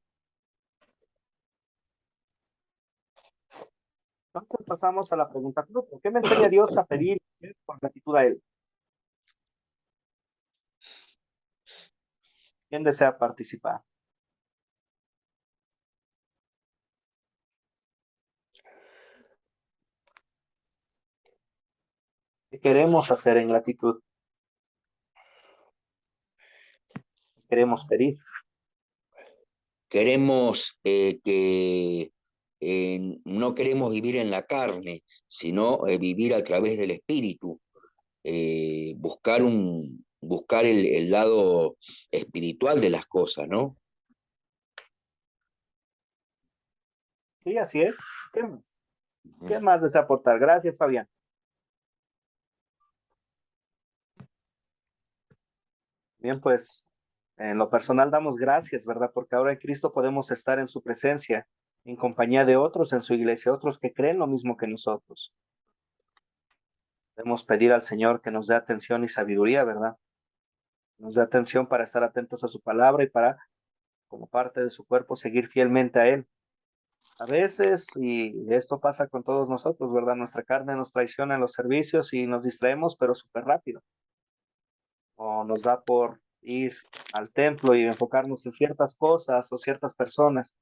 A: Entonces pasamos a la pregunta. ¿Por qué me enseña Dios a pedir con gratitud a Él? ¿Quién desea participar? ¿Qué queremos hacer en gratitud? ¿Qué queremos pedir?
F: Queremos que no queremos vivir en la carne, sino vivir a través del espíritu, buscar el lado espiritual de las cosas, ¿no?
A: Sí, así es. ¿Qué más? ¿Qué más desea aportar? Gracias, Fabián. Bien, pues en lo personal damos gracias, ¿verdad? Porque ahora en Cristo podemos estar en su presencia, en compañía de otros en su iglesia, otros que creen lo mismo que nosotros. Debemos pedir al Señor que nos dé atención y sabiduría, ¿verdad? Nos dé atención para estar atentos a su palabra y para, como parte de su cuerpo, seguir fielmente a Él. A veces, y esto pasa con todos nosotros, ¿verdad? Nuestra carne nos traiciona en los servicios y nos distraemos, pero súper rápido. O nos da por ir al templo y enfocarnos en ciertas cosas o ciertas personas.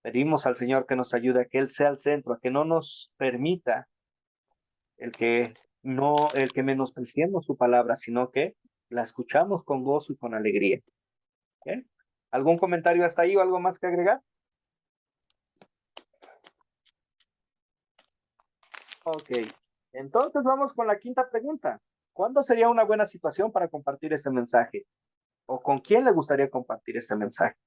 A: Pedimos al Señor que nos ayude a que Él sea el centro, a que no nos permita el que el que menospreciemos su palabra, sino que la escuchamos con gozo y con alegría. ¿Bien? ¿Algún comentario hasta ahí o algo más que agregar? Ok. Entonces vamos con la quinta pregunta. ¿Cuándo sería una buena situación para compartir este mensaje? ¿O con quién le gustaría compartir este mensaje?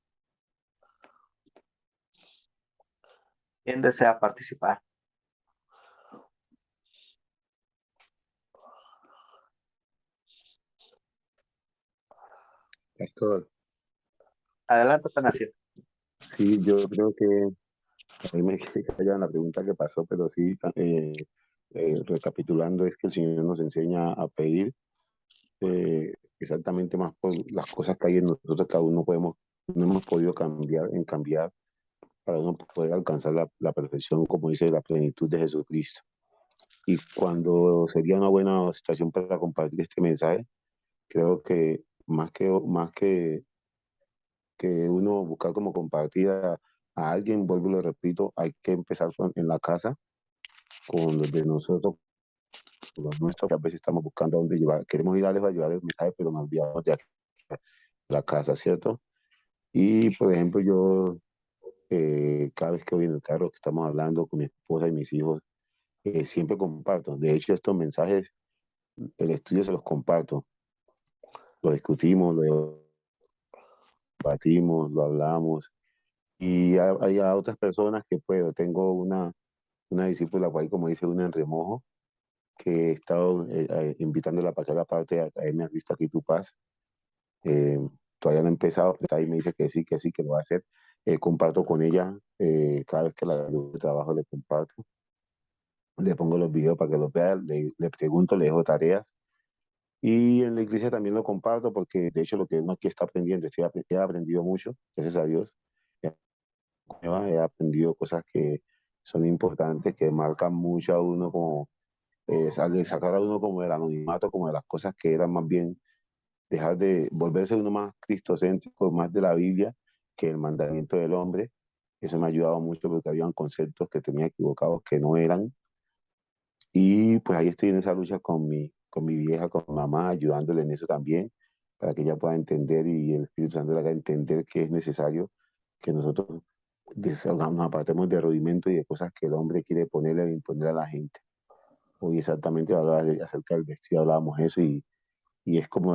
A: ¿Quién desea participar?
B: Pastor,
A: Adelante, Tanasio.
B: sí, yo creo que ahí me quedé callado en la pregunta que pasó, pero sí, recapitulando, es que el Señor nos enseña a pedir exactamente más por las cosas que hay en nosotros que aún no hemos podido cambiar para uno poder alcanzar la perfección, como dice, la plenitud de Jesucristo. Y cuando sería una buena situación para compartir este mensaje, creo que que uno buscar como compartir a alguien, vuelvo y lo repito, hay que empezar en la casa, con los de nosotros, con los nuestros, que a veces estamos buscando a dónde llevar, queremos ir a llevar el mensaje, pero nos olvidamos de aquí, la casa, ¿cierto? Y, por ejemplo, yo cada vez que voy en el carro que estamos hablando con mi esposa y mis hijos, siempre comparto. De hecho, estos mensajes, el estudio se los comparto, lo discutimos, lo debatimos, lo hablamos. Y hay a otras personas que puedo. Tengo una discípula por ahí, como dice una en remojo, que he estado invitándola para que haga parte de Academia Cristo Aquí Tu Paz. Eh, Todavía no he empezado, pero ahí me dice que sí, que lo va a hacer. Comparto con ella, cada vez que la veo de trabajo le comparto, le pongo los videos para que los vea, le pregunto, le dejo tareas. Y en la iglesia también lo comparto porque de hecho lo que uno aquí está aprendiendo, he aprendido mucho, gracias a Dios. He aprendido cosas que son importantes, que marcan mucho a uno como, sacar a uno como del anonimato, como de las cosas que eran más bien, dejar de volverse uno más cristocéntrico, más de la Biblia que el mandamiento del hombre. Eso me ha ayudado mucho porque habían conceptos que tenía equivocados que no eran. Y pues ahí estoy en esa lucha con mi vieja, con mi mamá, ayudándole en eso también, para que ella pueda entender y el Espíritu Santo le haga entender que es necesario que nosotros nos apartemos de rudimentos y de cosas que el hombre quiere ponerle e imponer a la gente. Hoy exactamente hablaba acerca del vestido, hablábamos eso y es como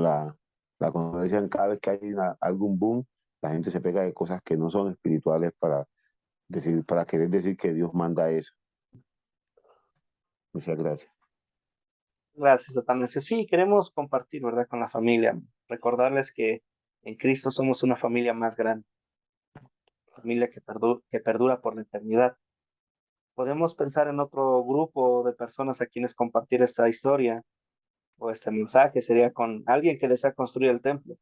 B: como decían, cada vez que hay algún boom, la gente se pega de cosas que no son espirituales para querer decir que Dios manda eso. Muchas gracias.
A: Gracias, Atanasio. Sí, queremos compartir, ¿verdad? Con la familia. Recordarles que en Cristo somos una familia más grande, familia que perdura por la eternidad. Podemos pensar en otro grupo de personas a quienes compartir esta historia o este mensaje. Sería con alguien que desea construir el templo,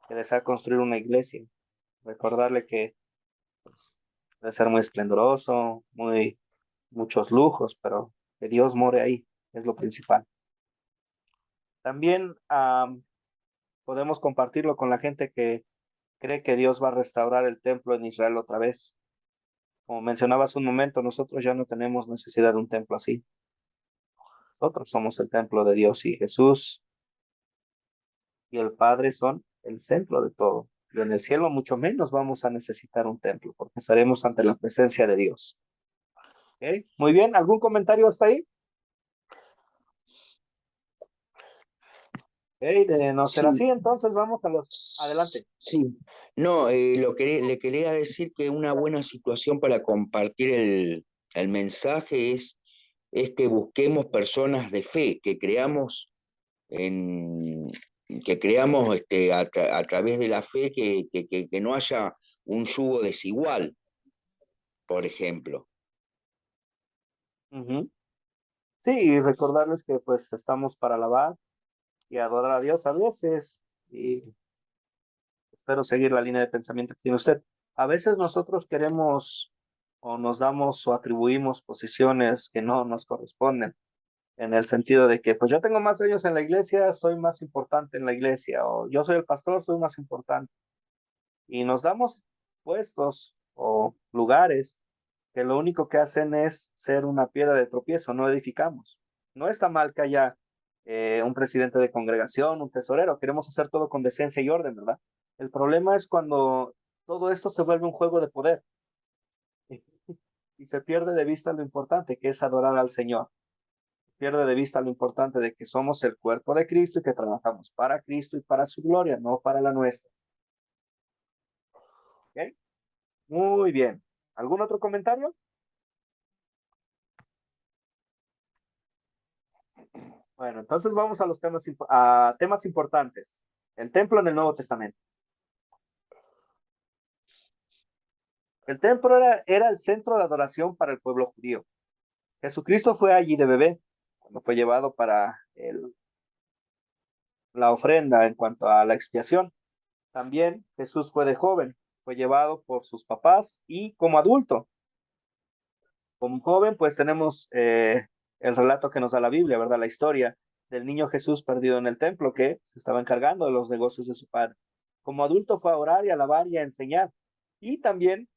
A: que desea construir una iglesia. Recordarle que pues, debe ser muy esplendoroso, muchos lujos, pero que Dios more ahí, es lo principal. También podemos compartirlo con la gente que cree que Dios va a restaurar el templo en Israel otra vez. Como mencionabas un momento, nosotros ya no tenemos necesidad de un templo así. Nosotros somos el templo de Dios y Jesús y el Padre son el centro de todo. Y en el cielo mucho menos vamos a necesitar un templo porque estaremos ante la presencia de Dios. ¿Okay? Muy bien, ¿algún comentario hasta ahí? Okay, de no ser
F: Sí,
A: así, entonces vamos a los... Adelante.
F: sí. No, le quería decir que una buena situación para compartir el mensaje es que busquemos personas de fe, en, que creamos a través de la fe que no haya un yugo desigual, por ejemplo.
A: Ujú. Sí, y recordarles que pues estamos para alabar y adorar a Dios a veces, y espero seguir la línea de pensamiento que tiene usted. A veces nosotros queremos o nos damos o atribuimos posiciones que no nos corresponden, en el sentido de que pues yo tengo más años en la iglesia, soy más importante en la iglesia, o yo soy el pastor, soy más importante. Y nos damos puestos o lugares que lo único que hacen es ser una piedra de tropiezo, no edificamos. No está mal que haya un presidente de congregación, un tesorero, queremos hacer todo con decencia y orden, ¿verdad? El problema es cuando todo esto se vuelve un juego de poder y se pierde de vista lo importante que es adorar al Señor. Pierde de vista lo importante de que somos el cuerpo de Cristo y que trabajamos para Cristo y para su gloria, no para la nuestra. ¿Ok? Muy bien. ¿Algún otro comentario? Bueno, entonces vamos a los temas importantes. El templo en el Nuevo Testamento. El templo era el centro de adoración para el pueblo judío. Jesucristo fue allí de bebé, cuando fue llevado para la ofrenda en cuanto a la expiación. También Jesús fue de joven, fue llevado por sus papás y como adulto. Como joven, pues tenemos el relato que nos da la Biblia, ¿verdad? La historia del niño Jesús perdido en el templo que se estaba encargando de los negocios de su padre. Como adulto fue a orar y a alabar y a enseñar. Y también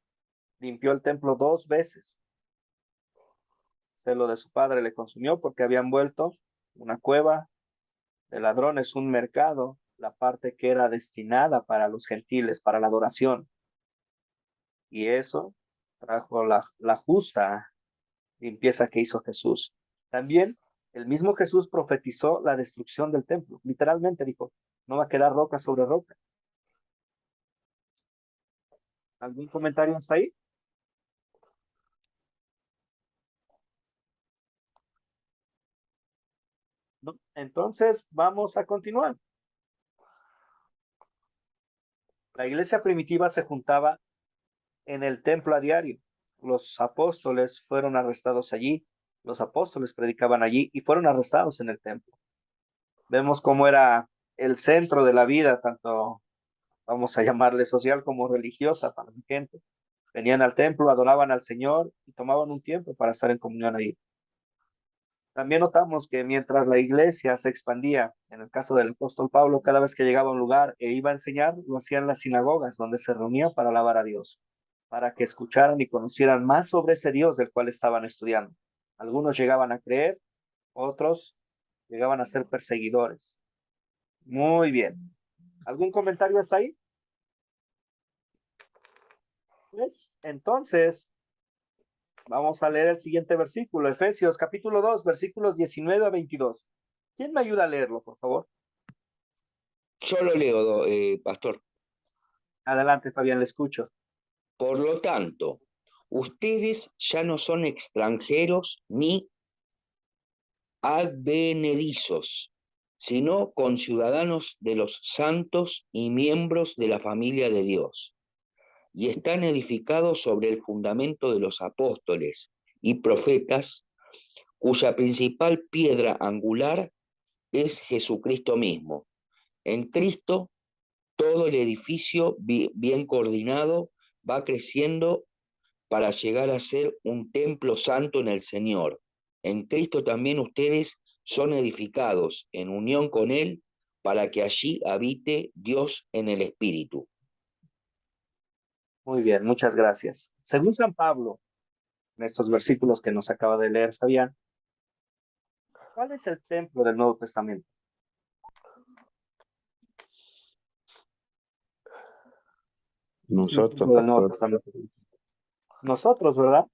A: limpió el templo 2 veces. Celo de su padre le consumió porque habían vuelto una cueva de ladrones, un mercado, la parte que era destinada para los gentiles, para la adoración. Y eso trajo la justa limpieza que hizo Jesús. También el mismo Jesús profetizó la destrucción del templo. Literalmente dijo, no va a quedar roca sobre roca. ¿Algún comentario hasta ahí? ¿No? Entonces vamos a continuar. La iglesia primitiva se juntaba en el templo a diario. Los apóstoles fueron arrestados allí, los apóstoles predicaban allí y fueron arrestados en el templo. Vemos cómo era el centro de la vida, tanto vamos a llamarle social como religiosa para la gente. Venían al templo, adoraban al Señor y tomaban un tiempo para estar en comunión ahí. También notamos que mientras la iglesia se expandía, en el caso del apóstol Pablo, cada vez que llegaba a un lugar e iba a enseñar, lo hacían en las sinagogas, donde se reunían para alabar a Dios, para que escucharan y conocieran más sobre ese Dios del cual estaban estudiando. Algunos llegaban a creer, otros llegaban a ser perseguidores. Muy bien. ¿Algún comentario hasta ahí? Pues, entonces, vamos a leer el siguiente versículo, Efesios capítulo 2, versículos 19 a 22. ¿Quién me ayuda a leerlo, por favor?
F: Yo lo leo, pastor.
A: Adelante, Fabián, le escucho.
F: Por lo tanto, ustedes ya no son extranjeros ni advenedizos, sino conciudadanos de los santos y miembros de la familia de Dios, y están edificados sobre el fundamento de los apóstoles y profetas, cuya principal piedra angular es Jesucristo mismo. En Cristo, todo el edificio bien coordinado va creciendo para llegar a ser un templo santo en el Señor. En Cristo también ustedes son edificados en unión con Él para que allí habite Dios en el Espíritu.
A: Muy bien, muchas gracias. Según San Pablo, en estos versículos que nos acaba de leer Fabián, ¿cuál es el templo del Nuevo Testamento?
B: Nosotros,
A: Del Nuevo
B: pastor.
A: Testamento. Nosotros, ¿verdad?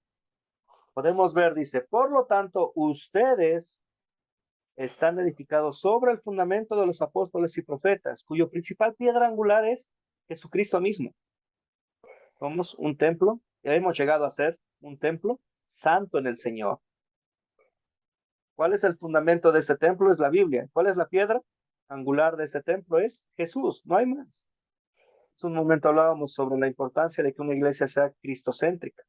A: Podemos ver, dice, por lo tanto, ustedes están edificados sobre el fundamento de los apóstoles y profetas, cuyo principal piedra angular es Jesucristo mismo. Somos un templo, hemos llegado a ser un templo santo en el Señor. ¿Cuál es el fundamento de este templo? Es la Biblia. ¿Cuál es la piedra angular de este templo? Es Jesús, no hay más. Hace un momento hablábamos sobre la importancia de que una iglesia sea cristocéntrica.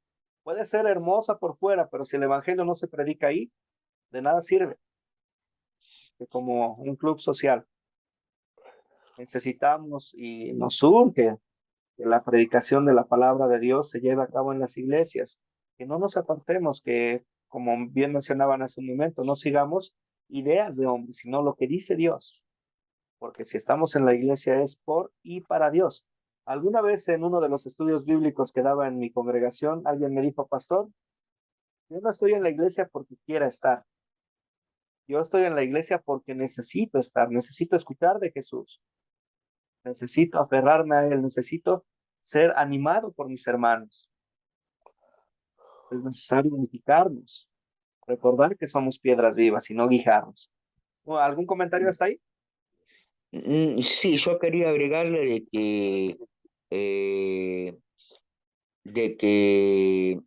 A: Puede ser hermosa por fuera, pero si el evangelio no se predica ahí, de nada sirve. Como un club social. Necesitamos y nos urge que la predicación de la palabra de Dios se lleve a cabo en las iglesias. Que no nos apartemos, que como bien mencionaban hace un momento, no sigamos ideas de hombres, sino lo que dice Dios. Porque si estamos en la iglesia es por y para Dios. Alguna vez en uno de los estudios bíblicos que daba en mi congregación, alguien me dijo, pastor, yo no estoy en la iglesia porque quiera estar. Yo estoy en la iglesia porque necesito estar, necesito escuchar de Jesús. Necesito aferrarme a Él, necesito ser animado por mis hermanos. Es necesario unificarnos, recordar que somos piedras vivas y no guijarnos. ¿Algún comentario hasta ahí?
F: Sí, yo quería agregarle de que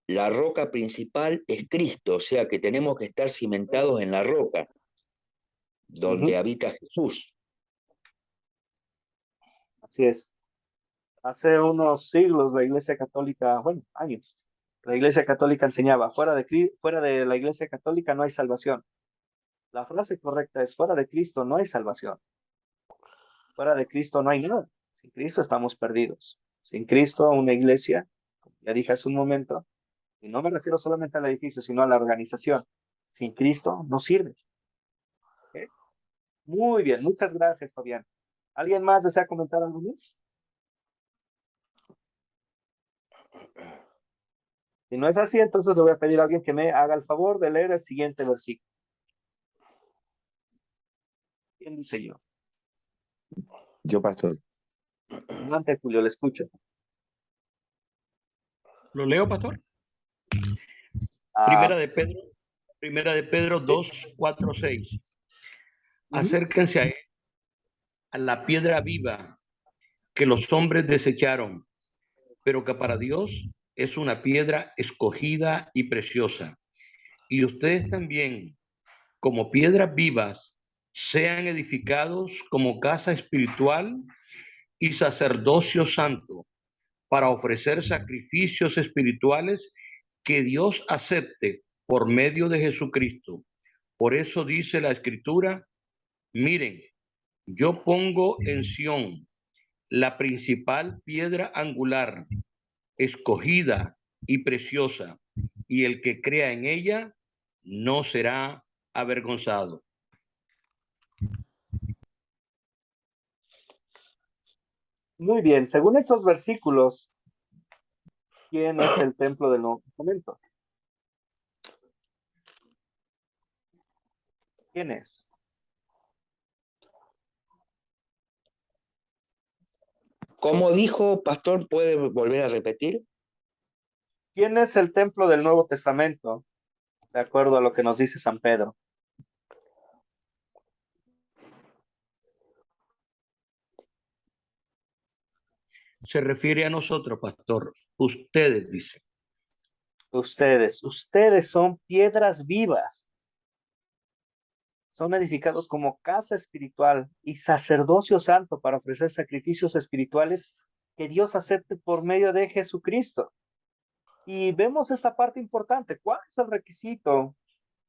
F: la roca principal es Cristo, o sea que tenemos que estar cimentados en la roca donde habita Jesús.
A: Así es. Hace unos siglos la Iglesia Católica, bueno, años, la Iglesia Católica enseñaba, fuera de la Iglesia Católica no hay salvación. La frase correcta es, fuera de Cristo no hay salvación. Fuera de Cristo no hay nada. Sin Cristo estamos perdidos. Sin Cristo, una iglesia, como ya dije hace un momento, y no me refiero solamente al edificio, sino a la organización. Sin Cristo no sirve. ¿Okay? Muy bien, muchas gracias, Fabián. ¿Alguien más desea comentar algo más? Si no es así, entonces le voy a pedir a alguien que me haga el favor de leer el siguiente versículo. ¿Quién dice yo?
B: Yo, pastor.
A: Adelante, Julio, le escucho.
E: ¿Lo leo, pastor?
A: Ah,
E: Primera de Pedro 2, 4, 6. Acérquense a él, a la piedra viva que los hombres desecharon, pero que para Dios es una piedra escogida y preciosa. Y ustedes también, como piedras vivas, sean edificados como casa espiritual y sacerdocio santo, para ofrecer sacrificios espirituales que Dios acepte por medio de Jesucristo. Por eso dice la Escritura, miren, yo pongo en Sión la principal piedra angular, escogida y preciosa, y el que crea en ella no será avergonzado.
A: muy bien, según estos versículos, ¿quién es el templo del Nuevo Testamento? ¿Quién es?
F: ¿Cómo dijo, pastor? ¿Puede volver a repetir?
A: ¿Quién es el templo del Nuevo Testamento? De acuerdo a lo que nos dice San Pedro.
E: Se refiere a nosotros, pastor. Ustedes, dice.
A: Ustedes son piedras vivas. Son edificados como casa espiritual y sacerdocio santo para ofrecer sacrificios espirituales que Dios acepte por medio de Jesucristo. Y vemos esta parte importante. ¿Cuál es el requisito,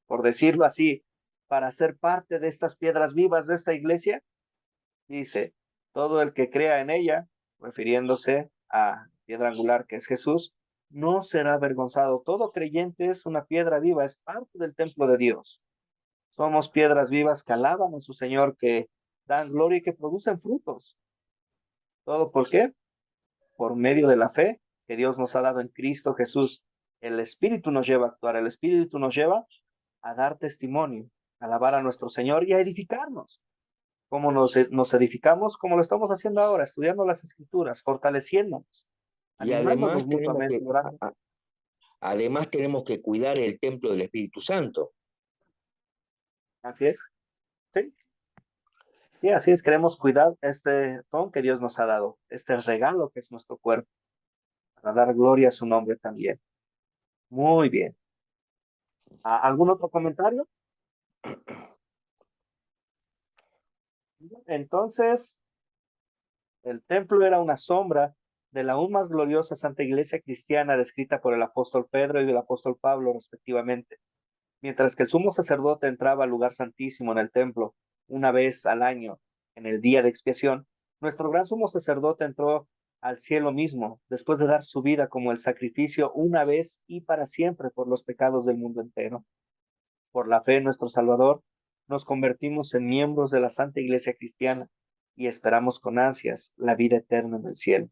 A: por decirlo así, para ser parte de estas piedras vivas de esta iglesia? Dice, todo el que crea en ella, refiriéndose a piedra angular que es Jesús, no será avergonzado. Todo creyente es una piedra viva, es parte del templo de Dios. Somos piedras vivas que alaban a su Señor, que dan gloria y que producen frutos. ¿Todo por qué? Por medio de la fe que Dios nos ha dado en Cristo Jesús. El Espíritu nos lleva a actuar, el Espíritu nos lleva a dar testimonio, a alabar a nuestro Señor y a edificarnos. ¿Cómo nos edificamos? Como lo estamos haciendo ahora, estudiando las Escrituras, fortaleciéndonos,
F: Y
A: animándonos
F: además tenemos
A: mutuamente, orando.
F: además tenemos que cuidar el templo del Espíritu Santo.
A: Así es. Sí. Y así es, queremos cuidar este don que Dios nos ha dado, este regalo que es nuestro cuerpo, para dar gloria a su nombre también. Muy bien. ¿Algún otro comentario? Entonces, el templo era una sombra de la aún más gloriosa Santa Iglesia cristiana descrita por el apóstol Pedro y el apóstol Pablo, respectivamente. Mientras que el sumo sacerdote entraba al lugar santísimo en el templo una vez al año, en el día de expiación, nuestro gran sumo sacerdote entró al cielo mismo, después de dar su vida como el sacrificio una vez y para siempre por los pecados del mundo entero. Por la fe en nuestro Salvador, nos convertimos en miembros de la Santa Iglesia cristiana y esperamos con ansias la vida eterna en el cielo.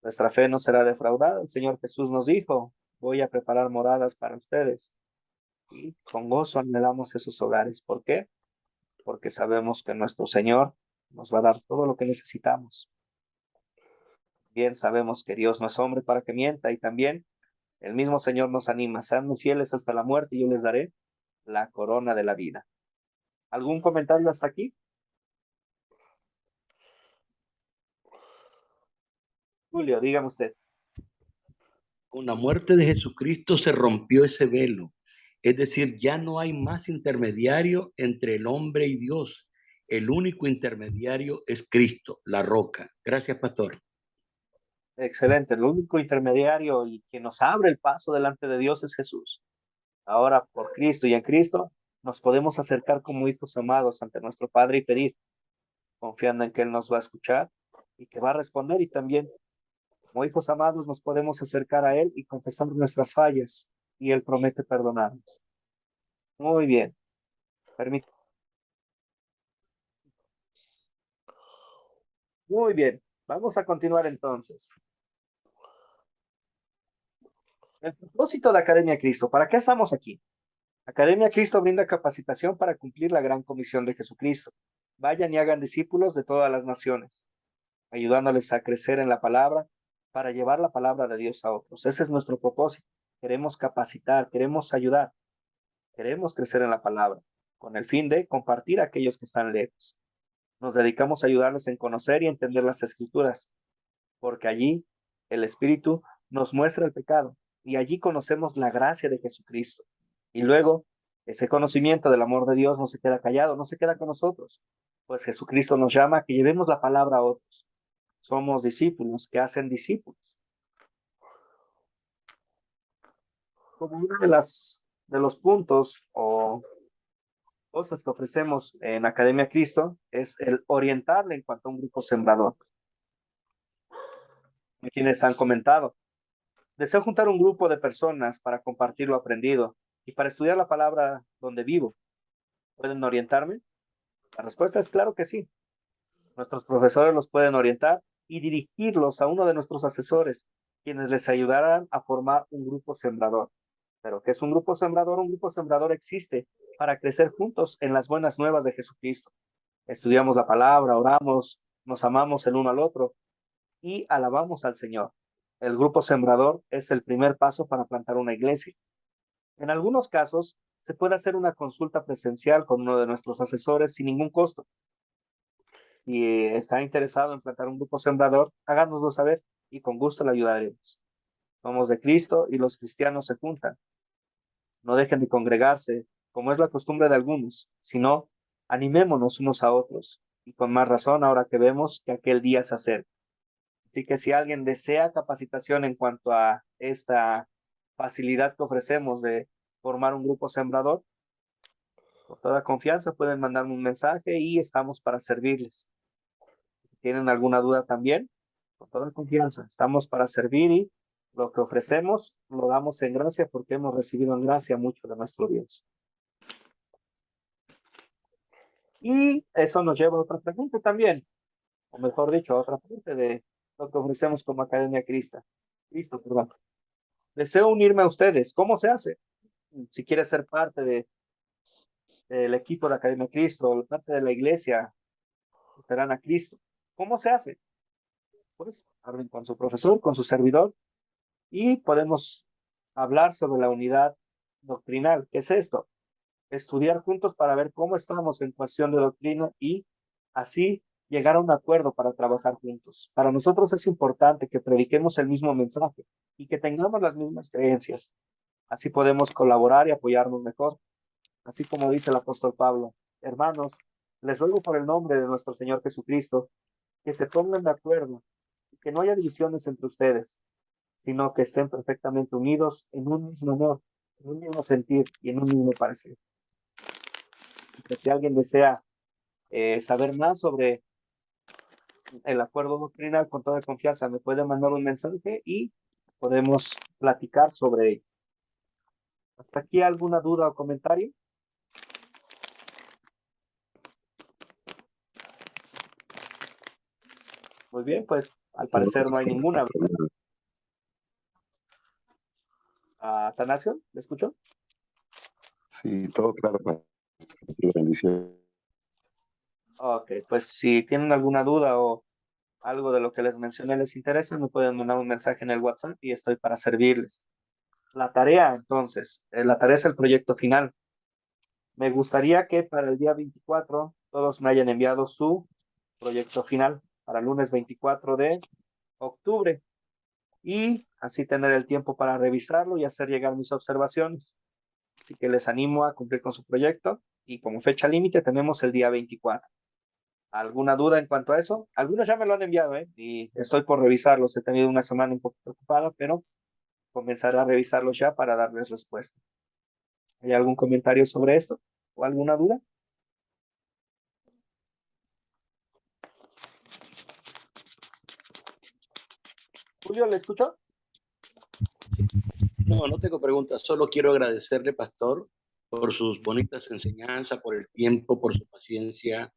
A: Nuestra fe no será defraudada. El Señor Jesús nos dijo, voy a preparar moradas para ustedes. Y con gozo anhelamos esos hogares. ¿Por qué? Porque sabemos que nuestro Señor nos va a dar todo lo que necesitamos. Bien sabemos que Dios no es hombre para que mienta y también el mismo Señor nos anima, sean fieles hasta la muerte y yo les daré la corona de la vida. ¿Algún comentario hasta aquí? Julio, dígame usted.
E: Con la muerte de Jesucristo se rompió ese velo. Es decir, ya no hay más intermediario entre el hombre y Dios. El único intermediario es Cristo, la roca. Gracias, pastor.
A: Excelente. El único intermediario y quien nos abre el paso delante de Dios es Jesús. Ahora, por Cristo y en Cristo, nos podemos acercar como hijos amados ante nuestro Padre y pedir, confiando en que Él nos va a escuchar y que va a responder. Y también, como hijos amados, nos podemos acercar a Él y confesar nuestras fallas y Él promete perdonarnos. Muy bien. Muy bien. Vamos a continuar entonces. El propósito de Academia Cristo. ¿Para qué estamos aquí? Academia Cristo brinda capacitación para cumplir la gran comisión de Jesucristo. Vayan y hagan discípulos de todas las naciones, ayudándoles a crecer en la palabra para llevar la palabra de Dios a otros. Ese es nuestro propósito. Queremos capacitar, queremos ayudar, queremos crecer en la palabra, con el fin de compartir a aquellos que están lejos. Nos dedicamos a ayudarles en conocer y entender las Escrituras, porque allí el Espíritu nos muestra el pecado y allí conocemos la gracia de Jesucristo. Y luego, ese conocimiento del amor de Dios no se queda callado, no se queda con nosotros, pues Jesucristo nos llama a que llevemos la palabra a otros. Somos discípulos que hacen discípulos. Como uno de los puntos o cosas que ofrecemos en Academia Cristo es el orientarle en cuanto a un grupo sembrador. Quienes han comentado, deseo juntar un grupo de personas para compartir lo aprendido y para estudiar la palabra donde vivo. ¿Pueden orientarme? La respuesta es claro que sí. Nuestros profesores los pueden orientar y dirigirlos a uno de nuestros asesores, quienes les ayudarán a formar un grupo sembrador. ¿Pero qué es un grupo sembrador? Un grupo sembrador existe para crecer juntos en las buenas nuevas de Jesucristo. Estudiamos la palabra, oramos, nos amamos el uno al otro y alabamos al Señor. El grupo sembrador es el primer paso para plantar una iglesia. En algunos casos, se puede hacer una consulta presencial con uno de nuestros asesores sin ningún costo. Si está interesado en plantar un grupo sembrador, háganoslo saber y con gusto le ayudaremos. Somos de Cristo y los cristianos se juntan. No dejen de congregarse, como es la costumbre de algunos, sino animémonos unos a otros, y con más razón ahora que vemos que aquel día se acerca. Así que si alguien desea capacitación en cuanto a esta facilidad que ofrecemos de formar un grupo sembrador, con toda confianza pueden mandarme un mensaje y estamos para servirles. Si tienen alguna duda también, con toda confianza, estamos para servir y lo que ofrecemos lo damos en gracia porque hemos recibido en gracia mucho de nuestro Dios. Y eso nos lleva a otra pregunta también, o mejor dicho, a otra parte de lo que ofrecemos como Academia Cristo. Perdón. Deseo unirme a ustedes. ¿Cómo se hace? Si quieres ser parte del equipo de Academia Cristo, parte de la iglesia luterana Cristo, ¿cómo se hace? Pues hablen con su profesor, con su servidor, y podemos hablar sobre la unidad doctrinal. ¿Qué es esto? Estudiar juntos para ver cómo estamos en cuestión de doctrina y Así llegar a un acuerdo para trabajar juntos. Para nosotros es importante que prediquemos el mismo mensaje y que tengamos las mismas creencias. Así podemos colaborar y apoyarnos mejor. Así como dice el apóstol Pablo, hermanos, les ruego por el nombre de nuestro Señor Jesucristo que se pongan de acuerdo y que no haya divisiones entre ustedes, sino que estén perfectamente unidos en un mismo amor, en un mismo sentir y en un mismo parecer. Que si alguien desea saber más sobre el acuerdo doctrinal, con toda confianza me puede mandar un mensaje y podemos platicar sobre ello. ¿Hasta aquí alguna duda o comentario? Muy bien, pues al parecer no hay ninguna. Atanasio, ¿me escuchó?
B: Sí, todo claro, pastor. Bendición.
A: Ok, pues si tienen alguna duda o algo de lo que les mencioné les interesa, me pueden mandar un mensaje en el WhatsApp y estoy para servirles. La tarea, entonces, la tarea es el proyecto final. Me gustaría que para el día 24 todos me hayan enviado su proyecto final para el lunes 24 de octubre y así tener el tiempo para revisarlo y hacer llegar mis observaciones. Así que les animo a cumplir con su proyecto y como fecha límite tenemos el día 24. ¿Alguna duda en cuanto a eso? Algunos ya me lo han enviado, y estoy por revisarlos. He tenido una semana un poco ocupada, pero comenzaré a revisarlos ya para darles respuesta. ¿Hay algún comentario sobre esto o alguna duda? Julio, ¿le escuchó?
E: No, no tengo preguntas, solo quiero agradecerle, pastor, por sus bonitas enseñanzas, por el tiempo, por su paciencia.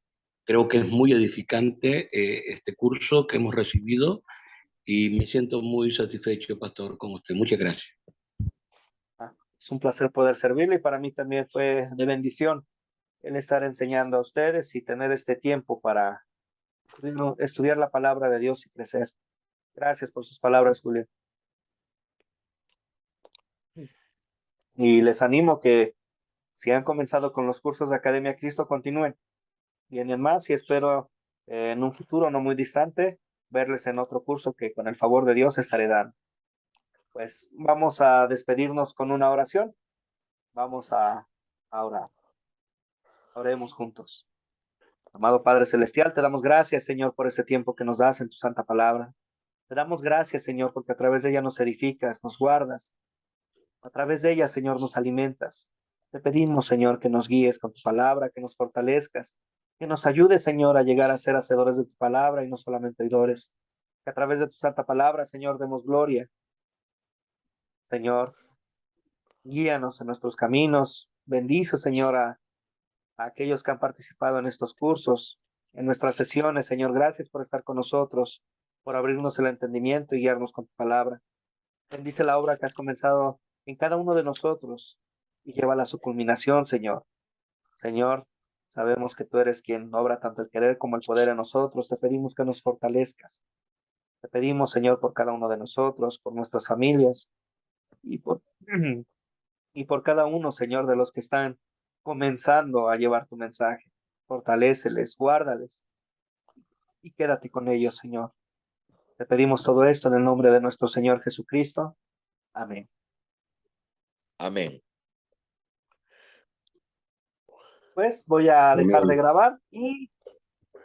E: Creo que es muy edificante este curso que hemos recibido y me siento muy satisfecho, pastor, con usted. Muchas gracias.
A: Es un placer poder servirle y para mí también fue de bendición el estar enseñando a ustedes y tener este tiempo para estudiar la palabra de Dios y crecer. Gracias por sus palabras, Julio. Y les animo que si han comenzado con los cursos de Academia Cristo, continúen. Vienen más y espero en un futuro no muy distante verles en otro curso que con el favor de Dios estaré dando. Pues vamos a despedirnos con una oración. Vamos a orar. Oremos juntos. Amado Padre Celestial, te damos gracias, Señor, por ese tiempo que nos das en tu santa palabra. Te damos gracias, Señor, porque a través de ella nos edificas, nos guardas. A través de ella, Señor, nos alimentas. Te pedimos, Señor, que nos guíes con tu palabra, que nos fortalezcas, que nos ayudes, Señor, a llegar a ser hacedores de tu palabra y no solamente oidores. Que a través de tu santa palabra, Señor, demos gloria. Señor, guíanos en nuestros caminos. Bendice, Señor, a aquellos que han participado en estos cursos, en nuestras sesiones. Señor, gracias por estar con nosotros, por abrirnos el entendimiento y guiarnos con tu palabra. Bendice la obra que has comenzado en cada uno de nosotros y llévala a su culminación, Señor. Señor, sabemos que tú eres quien obra tanto el querer como el poder en nosotros. Te pedimos que nos fortalezcas. Te pedimos, Señor, por cada uno de nosotros, por nuestras familias y y por cada uno, Señor, de los que están comenzando a llevar tu mensaje. Fortaléceles, guárdales y quédate con ellos, Señor. Te pedimos todo esto en el nombre de nuestro Señor Jesucristo. Amén.
F: Amén.
A: Pues voy a dejar de
B: Amén.
A: grabar y